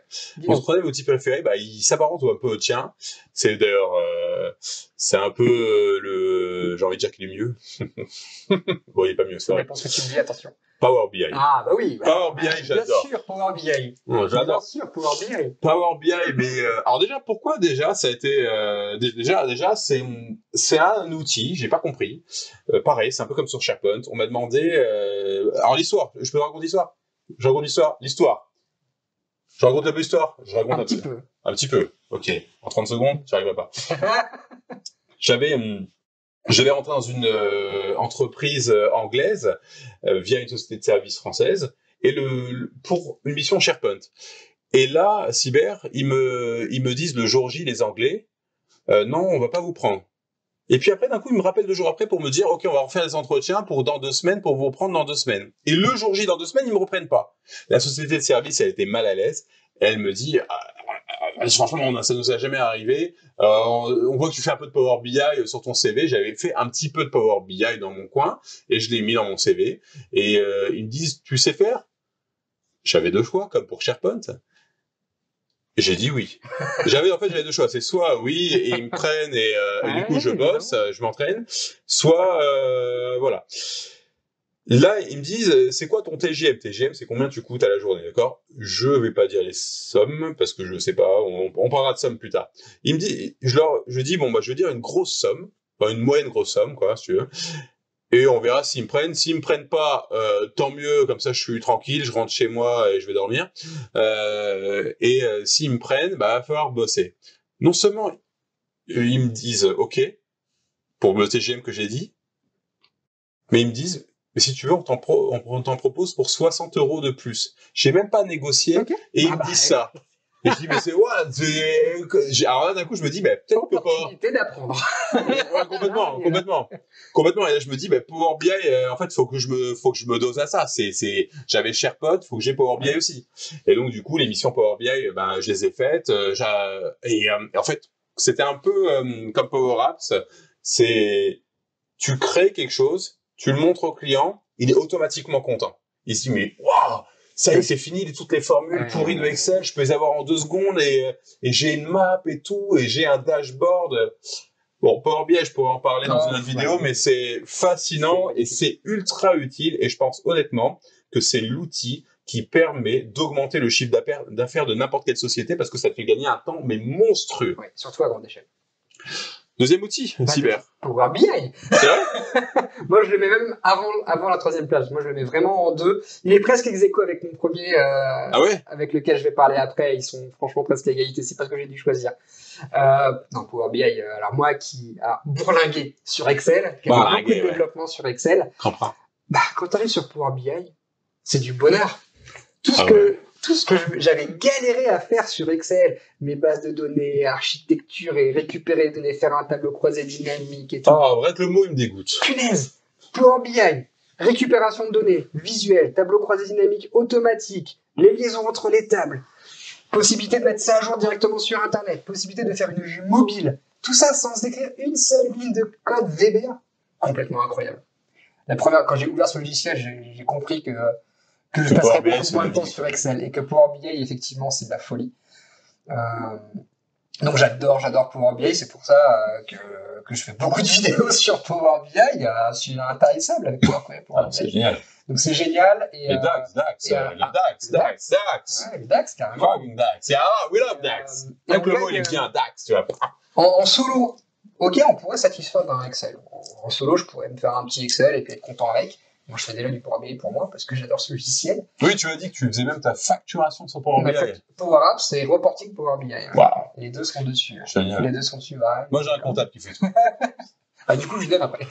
Mon troisième outil préféré, bah, il s'apparente un peu au tien. C'est d'ailleurs, c'est un peu j'ai envie de dire qu'il est mieux. Bon, il est pas mieux, c'est Ça vrai. dépend ce que tu me dis, attention. Power BI. Ah, bah oui. Power BI, j'adore. Bien sûr, Power BI. Non, Bien j'adore. sûr, Power BI. Power BI, mais alors déjà, pourquoi déjà ça a été déjà c'est un outil, j'ai pas compris. Pareil, c'est un peu comme sur SharePoint. On m'a demandé alors l'histoire. Je peux raconter l'histoire. Je raconte l'histoire. Je raconte un peu l'histoire. Je raconte Un petit peu. Un petit peu. Ok. En 30 secondes, tu arriveras pas. J'avais rentré dans une entreprise anglaise via une société de services française et pour une mission SharePoint. Et là, Cyber, ils me disent le jour J, les Anglais, non, on va pas vous prendre. Et puis après, d'un coup, ils me rappellent 2 jours après pour me dire, ok, on va refaire les entretiens pour dans 2 semaines, pour vous prendre dans 2 semaines. Et le jour J, dans 2 semaines, ils me reprennent pas. La société de service, elle était mal à l'aise. Elle me dit, franchement, ça nous a jamais arrivé. On voit que tu fais un peu de Power BI sur ton CV. J'avais fait un petit peu de Power BI dans mon coin et je l'ai mis dans mon CV. Et ils me disent, tu sais faire? J'avais 2 choix, comme pour SharePoint. J'ai dit oui. J'avais 2 choix. C'est soit oui, et ils me prennent et du coup je bosse, je m'entraîne. Soit voilà. Là, ils me disent, c'est quoi ton TGM? TGM, c'est combien tu coûtes à la journée, d'accord? Je vais pas dire les sommes, parce que je sais pas, on parlera de sommes plus tard. Il me dit, je dis, bon, bah, je veux dire une grosse somme, enfin, une moyenne grosse somme, quoi, si tu veux. Et on verra s'ils me prennent. S'ils me prennent pas, tant mieux, comme ça je suis tranquille, je rentre chez moi et je vais dormir. S'ils me prennent, bah, va falloir bosser. Non seulement, ils me disent, ok, pour le TGM que j'ai dit, mais ils me disent, mais si tu veux, on t'en propose pour 60 € de plus. J'ai même pas négocié, Okay. et ils me disent ça. Et je dis, mais c'est what? Alors là, d'un coup, je me dis, bah, peut-être que pas. Opportunité d'apprendre. Ouais, complètement. Et là, je me dis, bah, Power BI, en fait, faut que je me dose à ça. J'avais SharePoint, faut que j'ai Power BI aussi. Et donc, du coup, les missions Power BI, ben, je les ai faites. En fait, c'était un peu comme Power Apps. Tu crées quelque chose, tu le montres au client, il est automatiquement content. Il se dit, mais waouh! Ça y est, c'est fini, toutes les formules pourries de Excel, je peux les avoir en 2 secondes et j'ai une map et tout, et j'ai un dashboard. Bon, Power BI, je pourrais en parler dans une autre vidéo, mais c'est fascinant et c'est ultra utile et je pense honnêtement que c'est l'outil qui permet d'augmenter le chiffre d'affaires de n'importe quelle société parce que ça te fait gagner un temps, mais monstrueux. Ouais, surtout à grande échelle. Deuxième outil, Cyber. Power BI. C'est vrai? Moi, je le mets même avant la 3e place. Moi, je le mets vraiment en 2. Il est presque ex aequo avec mon premier, Ah ouais? avec lequel je vais parler après. Ils sont franchement presque à égalité. C'est pas ce que j'ai dû choisir. Non, Power BI. Alors moi, qui a bourlingué sur Excel, qui a fait beaucoup de développement sur Excel. Comprends. Bah, quand t'arrives sur Power BI, c'est du bonheur. Tout ce que j'avais galéré à faire sur Excel, mes bases de données, architecture et récupérer les données, faire un tableau croisé dynamique et tout. Ah, vrai que le mot, il me dégoûte. Punaise! Power BI, récupération de données, visuel, tableau croisé dynamique automatique, les liaisons entre les tables, possibilité de mettre ça à jour directement sur Internet, possibilité de faire une vue mobile. Tout ça sans écrire une seule ligne de code VBA. Complètement incroyable. Quand j'ai ouvert ce logiciel, j'ai compris que je passerais beaucoup moins de temps sur Excel et que Power BI, effectivement, c'est de la folie. Donc j'adore Power BI, c'est pour ça que je fais beaucoup de vidéos sur Power BI. C'est intarissable avec Power BI. C'est génial. Donc c'est génial. Et DAX. Ouais, les DAX, carrément. DAX. We love DAX. Donc le mot, il est bien DAX, tu vois. En solo, ok, on pourrait satisfaire d'un Excel. En solo, je pourrais me faire un petit Excel et puis être content avec. Moi, je fais déjà du Power BI pour moi parce que j'adore ce logiciel. Oui, tu as dit que tu faisais même ta facturation sur Power BI. Power Apps, c'est reporting Power BI. Wow. Les deux sont dessus. Génial. Les deux sont dessus. Ouais. Moi, j'ai un comptable qui fait tout. Du coup, je donne après.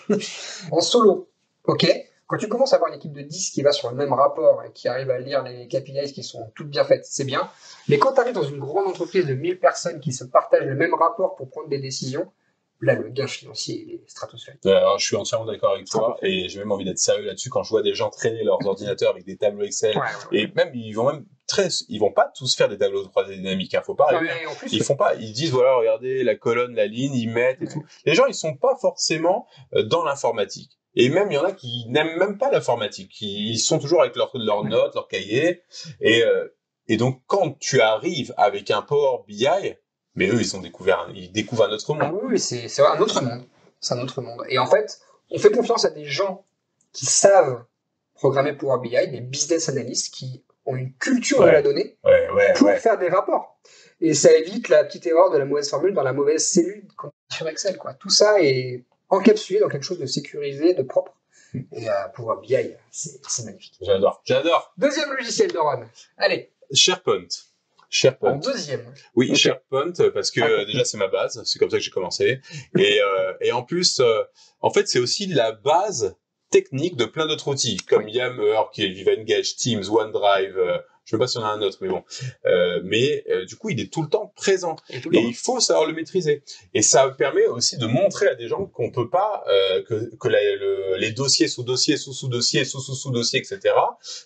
En solo, ok. Quand tu commences à avoir une équipe de 10 qui va sur le même rapport et qui arrive à lire les KPIs qui sont toutes bien faites, c'est bien. Mais quand tu arrives dans une grande entreprise de 1000 personnes qui se partagent le même rapport pour prendre des décisions, là, le gain financier, il est stratosphérique. Alors, je suis entièrement d'accord avec toi et j'ai même envie d'être sérieux là-dessus quand je vois des gens traîner leurs ordinateurs avec des tableaux Excel et même ils vont pas tous faire des tableaux de 3D dynamiques, hein, faut pas rêver. En plus, ils font pas, ils disent voilà, regardez la colonne, la ligne, ils mettent et tout. Les gens, ils sont pas forcément dans l'informatique. Et même, il y en a qui n'aiment même pas l'informatique. Ils sont toujours avec leurs notes, leurs cahiers. Et donc, quand tu arrives avec un Power BI, mais eux, ils découvrent un autre monde. Ah oui, c'est un autre monde. C'est un autre monde. Et en fait, on fait confiance à des gens qui savent programmer Power BI, des business analysts qui ont une culture de la donnée pour faire des rapports. Et ça évite la petite erreur de la mauvaise formule dans la mauvaise cellule sur Excel, quoi. Tout ça est encapsulé dans quelque chose de sécurisé, de propre. Et Power BI, c'est magnifique. J'adore. Deuxième logiciel de Ron. Allez. SharePoint. En deuxième. Oui, okay. SharePoint, parce que déjà c'est ma base, c'est comme ça que j'ai commencé. Et en plus, en fait, c'est aussi la base technique de plein d'autres outils, comme Yammer, qui est Viva Engage, Teams, OneDrive, je ne sais pas si on a un autre, mais bon. Du coup, il est tout le temps présent. Et il faut savoir le maîtriser. Et ça permet aussi de montrer à des gens qu'on peut pas, les dossiers, sous-dossiers, sous-sous-dossiers, sous-sous-sous-dossiers, etc.,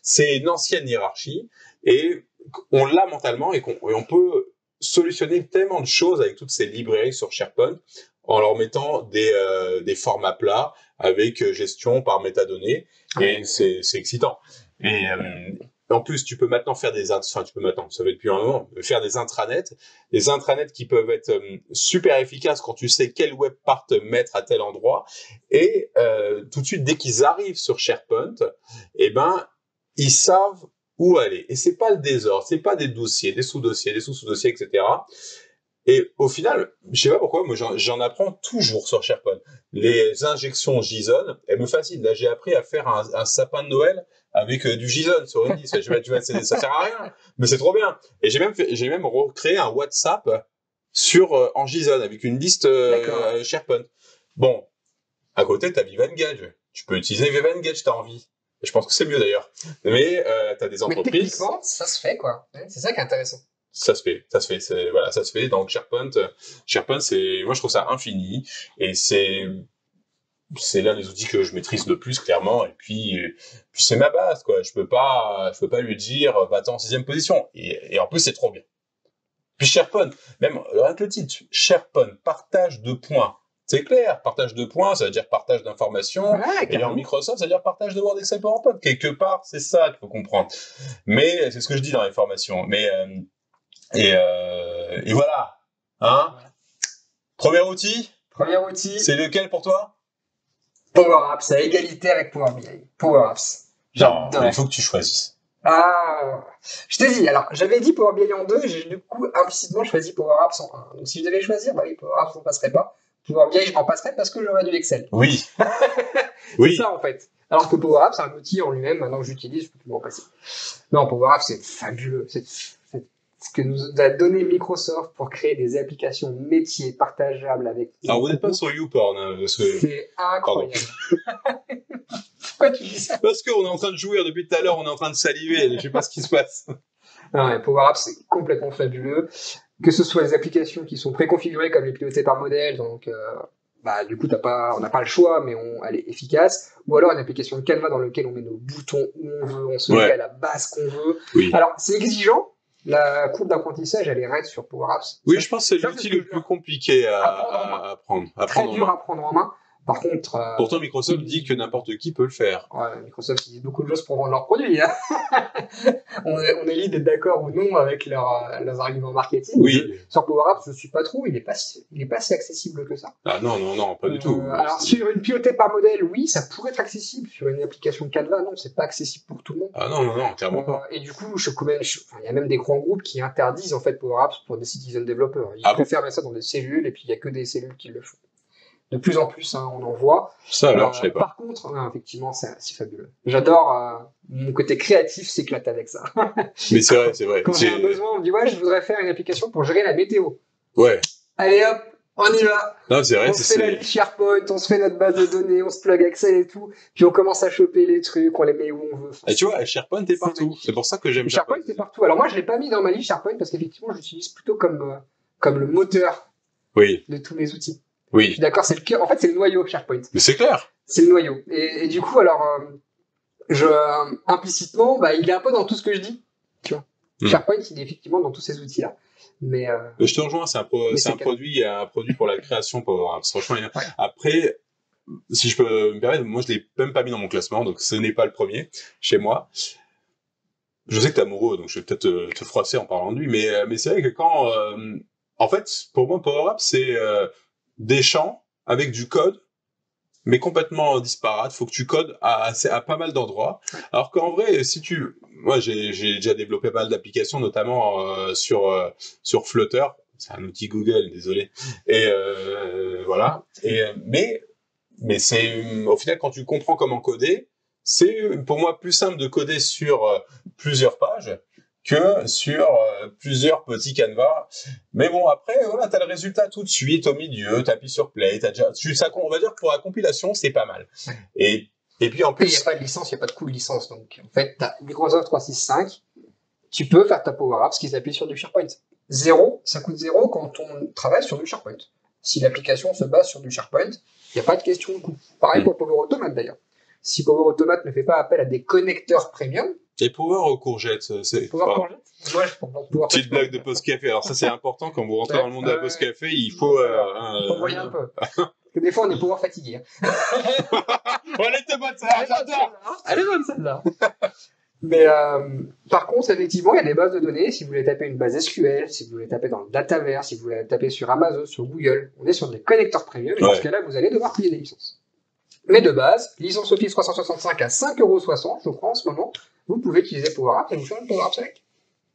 c'est une ancienne hiérarchie. Et on l'a mentalement et on peut solutionner tellement de choses avec toutes ces librairies sur SharePoint en leur mettant des formats plats avec gestion par métadonnées et c'est excitant. Et en plus, tu peux maintenant faire ça fait depuis un moment, faire des intranets qui peuvent être super efficaces quand tu sais quel web part mettre à tel endroit et tout de suite dès qu'ils arrivent sur SharePoint, ils savent où aller. Et c'est pas le désordre, c'est pas des dossiers, des sous-dossiers, des sous-sous-dossiers, etc. Et au final, je sais pas pourquoi, moi j'en apprends toujours sur SharePoint. Les injections JSON, elles me fascinent. Là, j'ai appris à faire un sapin de Noël avec du JSON sur une liste. Ça sert à rien, mais c'est trop bien. Et j'ai même recréé un WhatsApp en JSON avec une liste SharePoint. Bon, à côté, t'as Viva Engage. Tu peux utiliser Viva Engage, t'as envie. Je pense que c'est mieux d'ailleurs. Mais t'as des entreprises. Mais techniquement, ça se fait quoi. C'est ça qui est intéressant. Ça se fait. Ça se fait. Donc SharePoint, moi je trouve ça infini et c'est l'un des outils que je maîtrise le plus clairement. Et puis c'est ma base quoi. Je peux pas lui dire va-t'en en 6e position. Et en plus c'est trop bien. Puis SharePoint, même rien que le titre, SharePoint partage de points. C'est clair, partage de points, ça veut dire partage d'informations. Et en Microsoft, ça veut dire partage de Word, Excel, PowerPoint. Quelque part, c'est ça qu'il faut comprendre. Mais c'est ce que je dis dans les formations. Mais et voilà. Hein. Premier outil. C'est lequel pour toi? Power Apps, à égalité avec Power BI. Power Apps. Non, il faut que tu choisisses. Ah, je t'ai dit, alors, j'avais dit Power BI en 2, j'ai du coup implicitement choisi Power Apps en 1. Donc si je devais choisir, Power Apps, on passerait pas. Power BI, je m'en passerais parce que j'aurais du Excel. Oui. C'est ça, en fait. Alors que Power Apps, c'est un outil en lui-même, maintenant que j'utilise, je peux plus m'en passer. Non, Power Apps, c'est fabuleux. C'est ce que nous a donné Microsoft pour créer des applications métiers partageables avec... Alors, vous n'êtes pas sur YouPorn, hein, parce que... C'est incroyable. Pourquoi tu dis ça? Parce qu'on est en train de jouer, depuis tout à l'heure, on est en train de saliver, je sais pas ce qui se passe. Non, Power Apps, c'est complètement fabuleux. Que ce soit les applications qui sont préconfigurées comme les pilotées par modèle, donc du coup on n'a pas le choix, mais elle est efficace. Ou alors une application de Canva dans laquelle on met nos boutons où on veut, on se met à la base qu'on veut. Oui. Alors c'est exigeant. La courbe d'apprentissage, elle est raide sur Power Apps. Oui, je pense que c'est l'outil le plus compliqué à prendre. Très dur à prendre en main. Par contre... Pourtant, Microsoft dit que n'importe qui peut le faire. Ouais, Microsoft dit beaucoup de choses pour vendre leurs produits. Hein. on est libre d'être d'accord ou non avec leurs arguments marketing. Oui. Sur Power Apps, je suis pas trop. Il est pas si accessible que ça. Ah non, pas du tout. Alors, sur une pilotée par modèle, oui, ça pourrait être accessible. Sur une application Canva, non, c'est pas accessible pour tout le monde. Ah non, clairement pas. Et du coup, il y a même des grands groupes qui interdisent en fait Power Apps pour des citizen développeurs. Ils préfèrent mettre ça dans des cellules et puis il y a que des cellules qui le font. De plus en plus, on en voit. Ça alors, je sais pas. Par contre, effectivement, c'est fabuleux. J'adore mon côté créatif s'éclate avec ça. Mais c'est vrai. Quand j'ai un besoin, on me dit je voudrais faire une application pour gérer la météo. Ouais. Allez hop, On y va. Non, c'est vrai, On se fait la liste SharePoint, on se fait notre base de données, on se plug Excel et tout, puis on commence à choper les trucs, on les met où on veut. Et tu vois, SharePoint est partout. C'est pour ça que j'aime SharePoint. C'est partout. Alors moi, je l'ai pas mis dans ma liste SharePoint parce qu'effectivement, je l'utilise plutôt comme le moteur Oui. de tous mes outils. Oui. Je suis d'accord, c'est le cœur. En fait, c'est le noyau SharePoint. Mais c'est clair. C'est le noyau. Et du coup, alors, implicitement, bah, il est un peu dans tout ce que je dis. Tu vois. SharePoint, il est effectivement dans tous ces outils-là. Mais je te rejoins, c'est un produit pour la création Power Apps. Franchement, ouais. Après, si je peux me permettre, moi je l'ai même pas mis dans mon classement, donc ce n'est pas le premier chez moi. Je sais que t'es amoureux, donc je vais peut-être te froisser en parlant de lui, mais c'est vrai que quand, en fait, pour moi Power Apps c'est des champs avec du code, mais complètement disparate. Faut que tu codes à pas mal d'endroits. Alors qu'en vrai, moi j'ai déjà développé pas mal d'applications, notamment sur Flutter. C'est un outil Google, désolé. Et voilà. Mais c'est au final quand tu comprends comment coder, c'est pour moi plus simple de coder sur plusieurs pages que sur plusieurs petits canevas. Mais bon, après, voilà, t'as le résultat tout de suite au milieu, t'appuies sur play, on va dire que pour la compilation, c'est pas mal. Et puis en plus... Il n'y a pas de licence, il n'y a pas de coût de licence. Donc, en fait, t'as Microsoft 365, tu peux faire ta Power Apps qui s'appuie sur du SharePoint. Ça coûte 0 quand on travaille sur du SharePoint. Si l'application se base sur du SharePoint, il n'y a pas de question de coût. Pareil pour Power Automate d'ailleurs. Si Power Automate ne fait pas appel à des connecteurs premium, et Power Courgette, c'est... Power Courgette. Ouais, petite blague de post café. Alors ça c'est important quand vous rentrez dans le monde de la post café, il faut envoyer un peu. Parce que des fois on est Power fatigué. Elle était bonne celle-là, j'adore. Elle est bonne celle-là. Mais par contre, effectivement, il y a des bases de données. Si vous voulez taper une base SQL, si vous voulez taper dans le Dataverse, si vous voulez taper sur Amazon, sur Google, on est sur des connecteurs premium. Et dans ce cas-là, vous allez devoir payer des licences. Mais de base, licence Office 365 à 5,60 €, je crois, en ce moment, vous pouvez utiliser Power Apps et vous faire une Power Apps avec.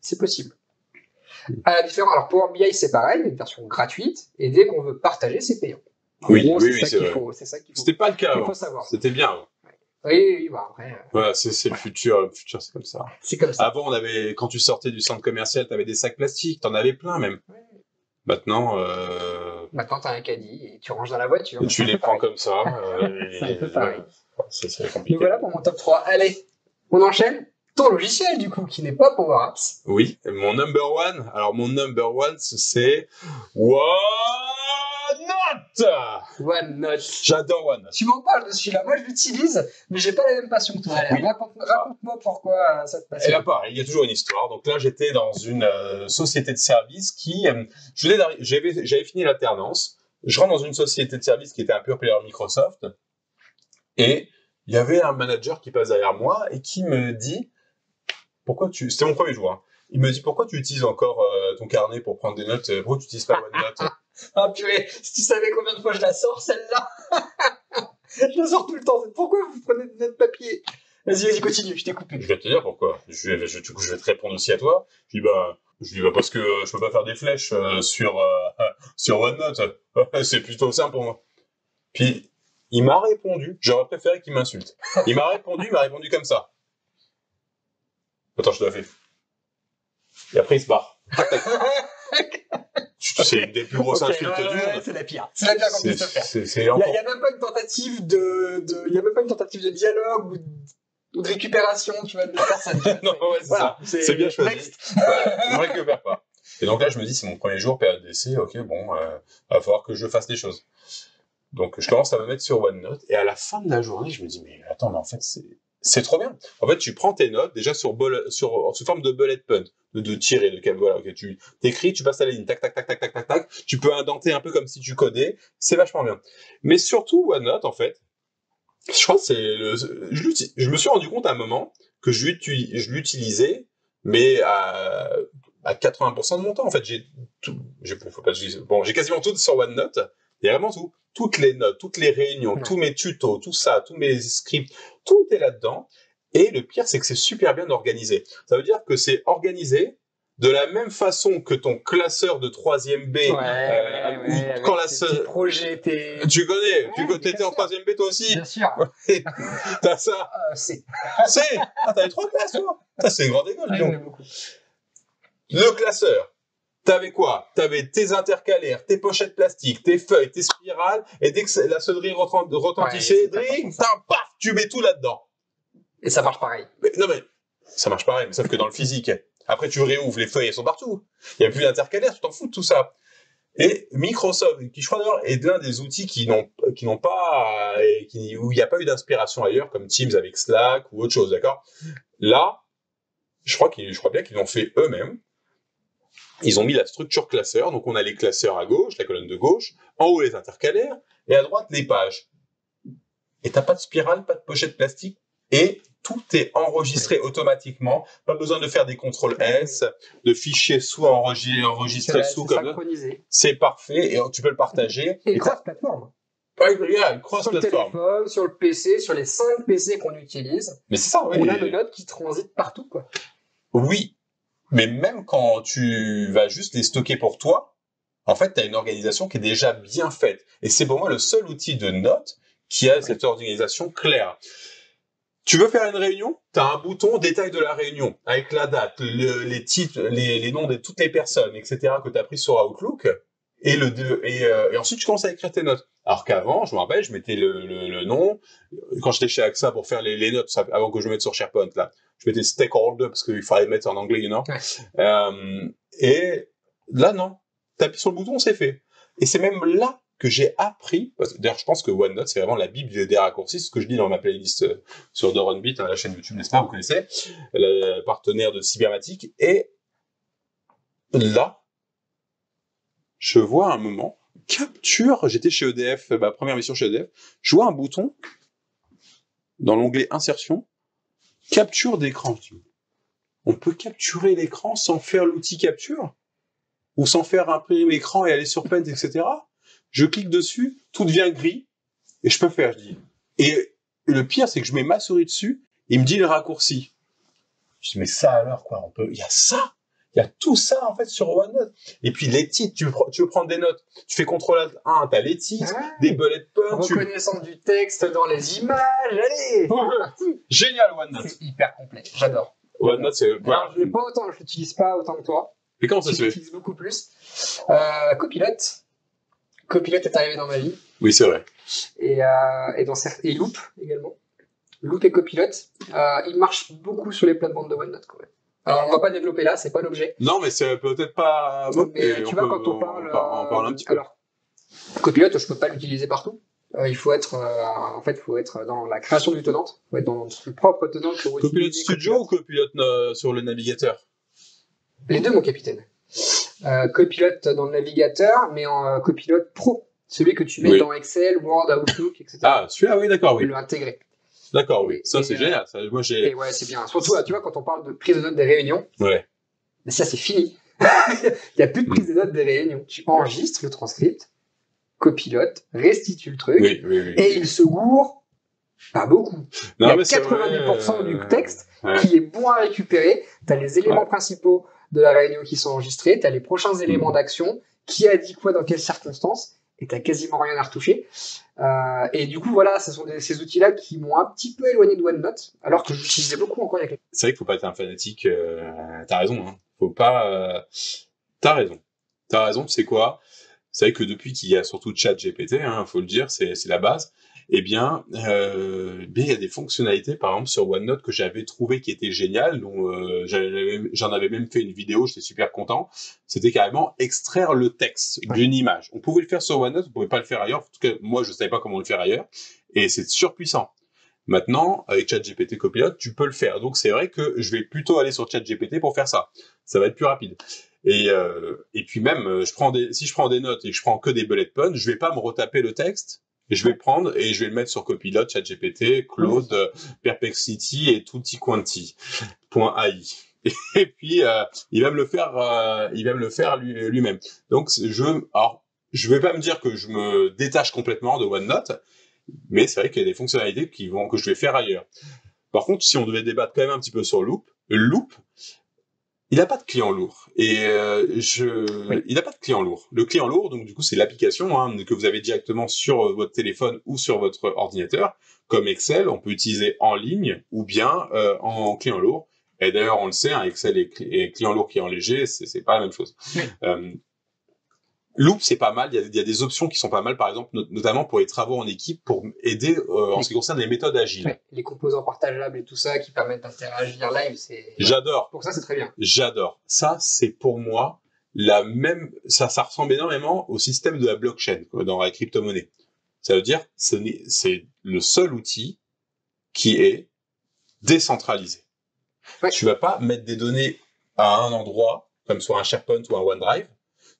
C'est possible. À la différence, alors Power BI, c'est pareil, une version gratuite, et dès qu'on veut partager, c'est payant. Oui, gros, c'est ça qu'il faut. C'était pas le cas avant. Il faut savoir. C'était bien avant. Oui, bah après. Voilà, c'est le futur. Le futur, c'est comme ça. C'est comme ça. Avant, quand tu sortais du centre commercial, t'avais des sacs plastiques, t'en avais plein même. Ouais. Maintenant, t'as un caddie et tu ranges dans la voiture. Et tu les prends comme ça. C'est un peu pareil. C'est compliqué. Donc voilà pour mon top 3. Allez, on enchaîne. Ton logiciel, du coup, qui n'est pas Power Apps. Oui, mon number one. Alors, mon number one, c'est OneNote. J'adore OneNote. Tu m'en parles de celui-là. Moi, je l'utilise, mais j'ai pas la même passion que toi. Allez, raconte-moi pourquoi ça te passe. Et là, pareil, il y a toujours une histoire. Donc là, j'étais dans une société de service qui... j'avais fini l'alternance. Je rentre dans une société de service qui était un pure player Microsoft. Et il y avait un manager qui passe derrière moi et qui me dit... C'était mon premier jour. Hein. Il me dit, pourquoi tu utilises encore ton carnet pour prendre des notes? Pourquoi tu n'utilises pas OneNote? Ah purée, si tu savais combien de fois je la sors, celle-là. Je la sors tout le temps. Pourquoi vous prenez des notes papier? Vas-y, continue, je t'ai coupé. Je vais te dire pourquoi. Je vais te répondre aussi à toi. Je dis, parce que je peux pas faire des flèches sur OneNote. C'est plutôt simple pour moi. Puis, il m'a répondu. J'aurais préféré qu'il m'insulte. Il m'a répondu comme ça. Attends, je te la fais. Et après, il se barre. C'est une des plus grosses insultes du monde. C'est la pire. C'est la pire qu'on puisse faire. Il y a même pas une tentative de dialogue ou de récupération, tu vois, de la personne. Non, ouais, c'est ça. C'est bien choisi. Ne récupère pas. Et donc là, je me dis, c'est mon premier jour, période d'essai. Ok, bon, va falloir que je fasse des choses. Donc, je commence à me mettre sur OneNote. Et à la fin de la journée, je me dis, mais attends, mais en fait, c'est trop bien. En fait, tu prends tes notes déjà sous forme de bullet point, de tirer, voilà, okay, tu t'écris, tu passes à la ligne, tac, tac, tac, tac, tac, tac, tac. Tu peux indenter un peu comme si tu codais. C'est vachement bien. Mais surtout, OneNote, en fait, je crois que je me suis rendu compte à un moment que je l'utilisais, mais à 80% de mon temps. En fait, j'ai quasiment tout sur OneNote. Il y a vraiment tout. Toutes les notes, toutes les réunions, tous mes tutos, tout ça, tous mes scripts, tout est là-dedans. Et le pire, c'est que c'est super bien organisé. Ça veut dire que c'est organisé de la même façon que ton classeur de 3e B. Quand tes projets, tu connais, t'étais en 3e B toi aussi. Bien sûr. T'as ça. T'as les 3 classes, toi. Ça, c'est une grande école, j'aime beaucoup. Le classeur. T'avais quoi? T'avais tes intercalaires, tes pochettes plastiques, tes feuilles, tes spirales, et dès que la sonnerie retentissait, paf, tu mets tout là-dedans. Et ça marche pareil. Mais ça marche pareil, mais sauf que dans le physique. Après, tu réouvres, les feuilles, elles sont partout. Il n'y a plus d'intercalaire, tu t'en fous de tout ça. Et Microsoft, qui je crois d'ailleurs est l'un des outils qui n'ont pas, où il n'y a pas eu d'inspiration ailleurs, comme Teams avec Slack ou autre chose, d'accord? Là, je crois bien qu'ils l'ont fait eux-mêmes. Ils ont mis la structure classeur, donc on a les classeurs à gauche, la colonne de gauche, en haut les intercalaires, et à droite les pages. Et t'as pas de spirale, pas de pochette plastique, et tout est enregistré automatiquement. Pas besoin de faire des contrôles S, de fichiers sous enregistrés sous comme ça. C'est parfait, et tu peux le partager. Et cross-plateforme. Cross-plateforme. Sur le téléphone, sur le PC, sur les 5 PC qu'on utilise. Mais c'est ça, oui. On a nos notes qui transitent partout, quoi. Oui. Mais même quand tu vas juste les stocker pour toi, en fait, tu as une organisation qui est déjà bien faite. Et c'est pour moi le seul outil de notes qui a cette organisation claire. Tu veux faire une réunion? Tu as un bouton détail de la réunion avec la date, les titres, les noms de toutes les personnes, etc. que tu as pris sur Outlook. Et ensuite, tu commences à écrire tes notes. Alors qu'avant, je me rappelle, je mettais le nom. Quand j'étais chez AXA pour faire les notes, avant que je mette sur SharePoint, là, je mettais stakeholder parce qu'il fallait mettre en anglais, you know. Ouais. Et là, non. T'appuies sur le bouton, c'est fait. Et c'est même là que j'ai appris, d'ailleurs, je pense que OneNote, c'est vraiment la bible des raccourcis, ce que je dis dans ma playlist sur Doronbit, la chaîne YouTube, n'est-ce pas, vous connaissez, le partenaire de Cybermatic. Et là, je vois un moment, capture, j'étais chez EDF, ma première mission chez EDF, je vois un bouton dans l'onglet insertion, capture d'écran. On peut capturer l'écran sans faire l'outil capture? Ou sans faire imprimer l'écran et aller sur Paint, etc. Je clique dessus, tout devient gris, et je peux faire, je dis. Et le pire, c'est que je mets ma souris dessus, il me dit le raccourci. Je dis, mais ça alors, quoi, il y a ça! Il y a tout ça, en fait, sur OneNote. Et puis, les titres, tu veux prendre des notes. Tu fais CTRL-1, t'as les titres, des bullet points. Reconnaissance du texte dans les images, allez! Génial, OneNote. C'est hyper complet, j'adore. OneNote, c'est... Alors, je l'utilise pas autant que toi. Mais comment ça se fait? J'utilise beaucoup plus. Copilot. Copilot est arrivé dans ma vie. Oui, c'est vrai. Et Loop également. Loop et Copilot. Ils marchent beaucoup sur les plates-bandes de OneNote, quand même. Alors, on va pas développer là, c'est pas l'objet. Non, mais c'est peut-être pas... Mais tu vois, quand on parle... On parle un petit peu. Alors, Copilot, je peux pas l'utiliser partout. Il faut être dans la création du tenant. Il faut être dans son propre tenant pour utiliser Copilot Studio ou Copilot sur le navigateur? Les deux, mon capitaine. Copilot dans le navigateur, mais en Copilot Pro. Celui que tu mets dans Excel, Word, Outlook, etc. Ah, celui-là, oui, d'accord, oui. Le intégrer. D'accord, oui. Ça, c'est génial. Ça, moi, et ouais, c'est bien. Surtout, tu vois, quand on parle de prise de notes des réunions, mais ça, c'est fini. Il n'y a plus de prise de notes des réunions. Tu enregistres le transcript, copilote, restitue le truc, et il se gourre pas beaucoup. Il y a 90% du texte qui est bon à récupérer. Tu as les éléments principaux de la réunion qui sont enregistrés, tu as les prochains éléments d'action, qui a dit quoi dans quelles circonstances, et t'as quasiment rien à retoucher. Et du coup, voilà, ce sont ces outils-là qui m'ont un petit peu éloigné de OneNote, alors que j'utilisais beaucoup encore il y a quelques... C'est vrai qu'il faut pas être un fanatique. T'as raison, hein. Faut pas. T'as raison. C'est quoi? C'est vrai que depuis qu'il y a surtout ChatGPT, faut le dire, c'est la base. Eh bien, il y a des fonctionnalités, par exemple, sur OneNote que j'avais trouvé qui étaient géniales, dont j'en avais même fait une vidéo, j'étais super content. C'était carrément extraire le texte d'une image. On pouvait le faire sur OneNote, on pouvait pas le faire ailleurs. En tout cas, moi, je savais pas comment le faire ailleurs. Et c'est surpuissant. Maintenant, avec ChatGPT Copilot, tu peux le faire. Donc, c'est vrai que je vais plutôt aller sur ChatGPT pour faire ça. Ça va être plus rapide. Et puis même, si je prends des notes et que je prends que des bullet points, je vais pas me retaper le texte. Et je vais le prendre et je vais le mettre sur Copilot, ChatGPT, Claude, Perplexity et Tutti Quanti .ai. Et puis il va me le faire lui-même. Donc je vais pas me dire que je me détache complètement de OneNote, mais c'est vrai qu'il y a des fonctionnalités que je vais faire ailleurs. Par contre, si on devait débattre quand même un petit peu sur Loop, il n'a pas de client lourd. Et il n'a pas de client lourd. Le client lourd, donc du coup, c'est l'application que vous avez directement sur votre téléphone ou sur votre ordinateur. Comme Excel, on peut utiliser en ligne ou bien en client lourd. Et d'ailleurs, on le sait, hein, Excel et client lourd, client léger, c'est pas la même chose. Loop, c'est pas mal. Il y a des options qui sont pas mal, par exemple, notamment pour les travaux en équipe, pour aider en ce qui concerne les méthodes agiles. Ouais, les composants partageables et tout ça qui permettent d'interagir live, J'adore. Pour ça, c'est très bien. J'adore. Ça, c'est pour moi la même. Ça ressemble énormément au système de la blockchain dans la crypto-monnaie. Ça veut dire, c'est le seul outil qui est décentralisé. Ouais. Tu vas pas mettre des données à un endroit, comme soit un SharePoint ou un OneDrive.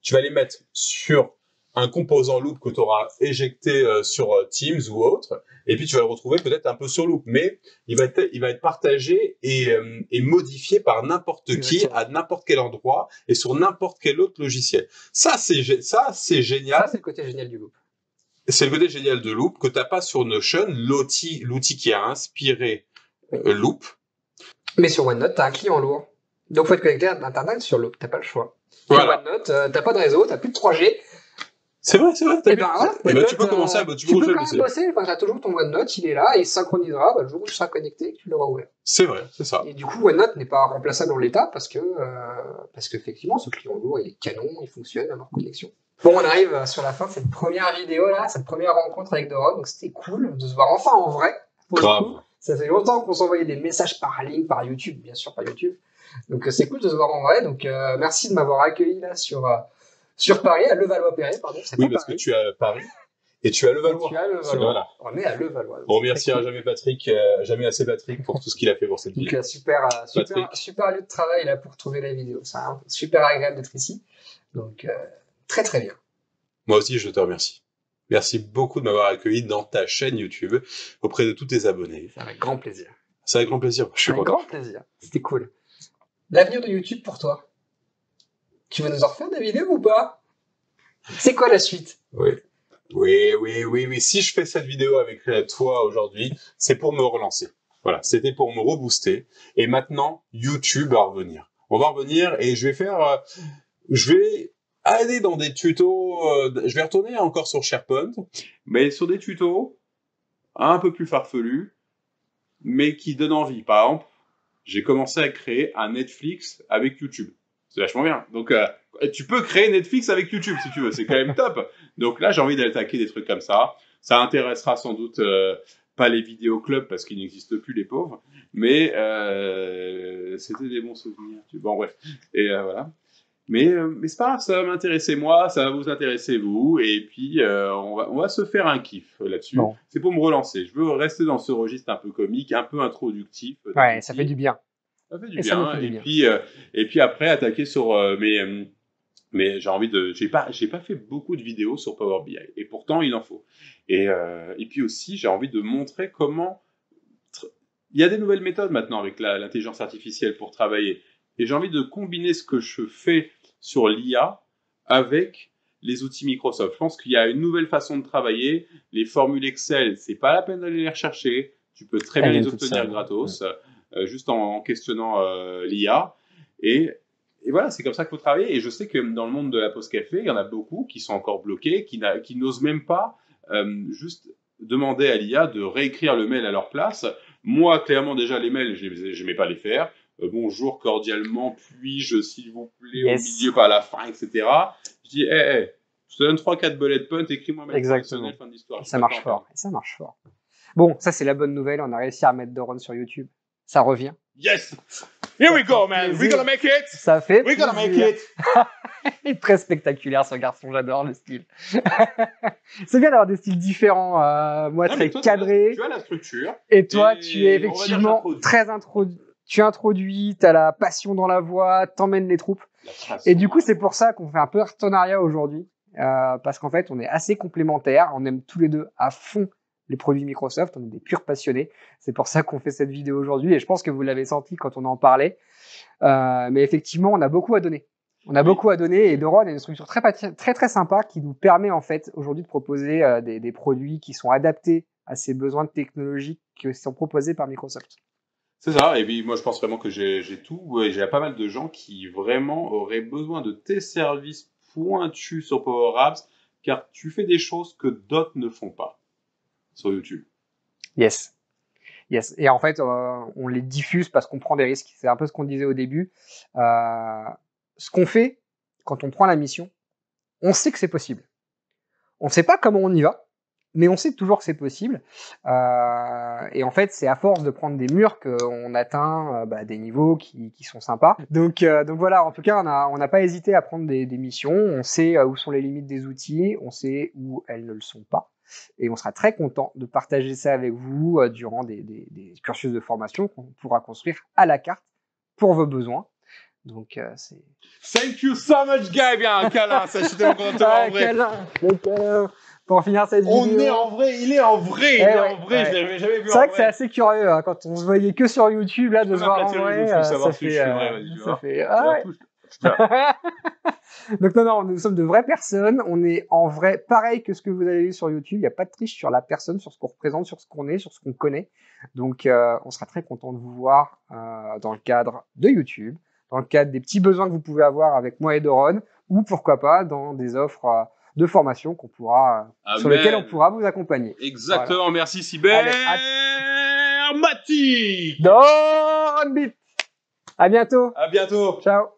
Tu vas les mettre sur un composant Loop que tu auras éjecté sur Teams ou autre, et puis tu vas le retrouver peut-être un peu sur Loop, mais il va être partagé et modifié par n'importe qui à n'importe quel endroit et sur n'importe quel autre logiciel. Ça c'est génial. Ça, c'est le côté génial du Loop. C'est le côté génial de Loop que t'as pas sur Notion, l'outil qui a inspiré Loop. Mais sur OneNote, t'as un client lourd. Donc, faut être connecté à Internet sur Loop. T'as pas le choix. Voilà. Sur OneNote, t'as pas de réseau, t'as plus de 3G. C'est vrai. Et ben voilà. Et ben, tu peux commencer à tu peux quand même bosser. Enfin, t'as toujours ton OneNote, il est là et il synchronisera le jour où tu seras connecté et que tu l'auras ouvert. C'est vrai, c'est ça. Et du coup, OneNote n'est pas remplaçable en l'état parce qu'effectivement, ce client lourd, il est canon, il fonctionne à leur connexion. Bon, on arrive sur la fin de cette première vidéo là, cette première rencontre avec Doron. Donc, c'était cool de se voir enfin en vrai. Grave. Ça fait longtemps qu'on s'envoyait des messages par ligne, par YouTube, bien sûr, par YouTube. Donc, c'est cool de se voir en vrai. Donc, merci de m'avoir accueilli là sur Paris, à Levallois-Perret, pardon. Oui, parce que tu as Paris et tu as Levallois. Voilà. On est à Levallois. On remerciera jamais assez Patrick pour tout ce qu'il a fait pour cette vidéo. Donc, super lieu de travail là pour trouver la vidéo. C'est super agréable d'être ici. Donc, très très bien. Moi aussi, je te remercie. Merci beaucoup de m'avoir accueilli dans ta chaîne YouTube auprès de tous tes abonnés. C'est avec grand plaisir. C'est avec grand plaisir. Je suis avec content. Grand plaisir. C'était cool. L'avenir de YouTube pour toi. Tu vas nous en refaire des vidéos ou pas? C'est quoi la suite? Oui. Si je fais cette vidéo avec toi aujourd'hui, c'est pour me relancer. Voilà, c'était pour me rebooster. Et maintenant, YouTube va revenir. On va revenir et je vais aller dans des tutos. Je vais retourner encore sur SharePoint, mais sur des tutos un peu plus farfelus, mais qui donnent envie. Par exemple, j'ai commencé à créer un Netflix avec YouTube. C'est vachement bien. Donc, tu peux créer Netflix avec YouTube si tu veux. C'est quand même top. Donc là, j'ai envie d'attaquer des trucs comme ça. Ça intéressera sans doute pas les vidéoclubs parce qu'ils n'existent plus, les pauvres. Mais c'était des bons souvenirs. Bon, bref. Et voilà. Mais c'est pas grave, ça va m'intéresser moi, ça va vous intéresser vous, et puis on va se faire un kiff là-dessus. Bon. C'est pour me relancer. Je veux rester dans ce registre un peu comique, un peu introductif. Ouais, ça fait du bien. Ça fait du bien. Et puis après attaquer sur mais j'ai envie de, j'ai pas fait beaucoup de vidéos sur Power BI, et pourtant il en faut. Et puis aussi j'ai envie de montrer comment il y a des nouvelles méthodes maintenant avec l'intelligence artificielle pour travailler. Et j'ai envie de combiner ce que je fais sur l'IA avec les outils Microsoft. Je pense qu'il y a une nouvelle façon de travailler. Les formules Excel, c'est pas la peine d'aller les rechercher. Tu peux très bien les obtenir gratos, juste en questionnant l'IA. Et voilà, c'est comme ça qu'il faut travailler. Et je sais que dans le monde de la pause café, il y en a beaucoup qui sont encore bloqués, qui n'osent même pas juste demander à l'IA de réécrire le mail à leur place. Moi, clairement, déjà, les mails, je n'aimais pas les faire. Bonjour, cordialement, puis-je, s'il vous plaît, au milieu, pas à la fin, etc. Je dis, je te donne 3-4 bullet points, écris-moi un mail professionnel, fin d'histoire. Ça marche fort. Bon, ça, c'est la bonne nouvelle. On a réussi à mettre Doron sur YouTube. Ça revient. Yes! Here we go, man! We're gonna make it! Ça fait We're gonna make it! Il est très spectaculaire, ce garçon. J'adore le style. C'est bien d'avoir des styles différents. Moi, très cadré. Tu as la structure. Et toi, tu es effectivement très introduit. Tu introduis, t'as la passion dans la voix, t'emmènes les troupes. Et du coup, c'est pour ça qu'on fait un peu partenariat aujourd'hui. Parce qu'en fait, on est assez complémentaires. On aime tous les deux à fond les produits Microsoft. On est des purs passionnés. C'est pour ça qu'on fait cette vidéo aujourd'hui. Et je pense que vous l'avez senti quand on en parlait. Mais effectivement, on a beaucoup à donner. Et Doron a une structure très sympa qui nous permet en fait aujourd'hui de proposer des produits qui sont adaptés à ces besoins technologiques qui sont proposés par Microsoft. C'est ça, et puis moi je pense vraiment que j'ai tout, j'ai pas mal de gens qui vraiment auraient besoin de tes services pointus sur Power Apps, car tu fais des choses que d'autres ne font pas sur YouTube. Yes. Yes. Et en fait, on les diffuse parce qu'on prend des risques. C'est un peu ce qu'on disait au début. Ce qu'on fait quand on prend la mission, on sait que c'est possible. On ne sait pas comment on y va, mais on sait toujours que c'est possible. Et en fait, c'est à force de prendre des murs qu'on atteint des niveaux qui sont sympas. Donc voilà, en tout cas, on n'a pas hésité à prendre des missions. On sait où sont les limites des outils, on sait où elles ne le sont pas. Et on sera très content de partager ça avec vous durant des cursus de formation qu'on pourra construire à la carte pour vos besoins. Donc, c'est... Thank you so much, Guy. Bien, un câlin. Ça, je suis tellement content de te voir en vrai. câlin. Pour finir cette vidéo. On est en vrai, il est en vrai, je l'avais jamais vu en vrai. C'est vrai que c'est assez curieux, hein, quand on se voyait que sur YouTube, là, de se voir en vrai, ça fait... Ah ouais. Donc non, nous sommes de vraies personnes, on est en vrai pareil que ce que vous avez vu sur YouTube, il n'y a pas de triche sur la personne, sur ce qu'on représente, sur ce qu'on est, sur ce qu'on connaît. Donc on sera très content de vous voir dans le cadre de YouTube, dans le cadre des petits besoins que vous pouvez avoir avec moi et Doron, ou pourquoi pas dans des offres de formation qu'on pourra, sur lesquelles on pourra vous accompagner. Exactement, voilà. Merci cybermatique. Doron Beat. À bientôt. À bientôt. Ciao.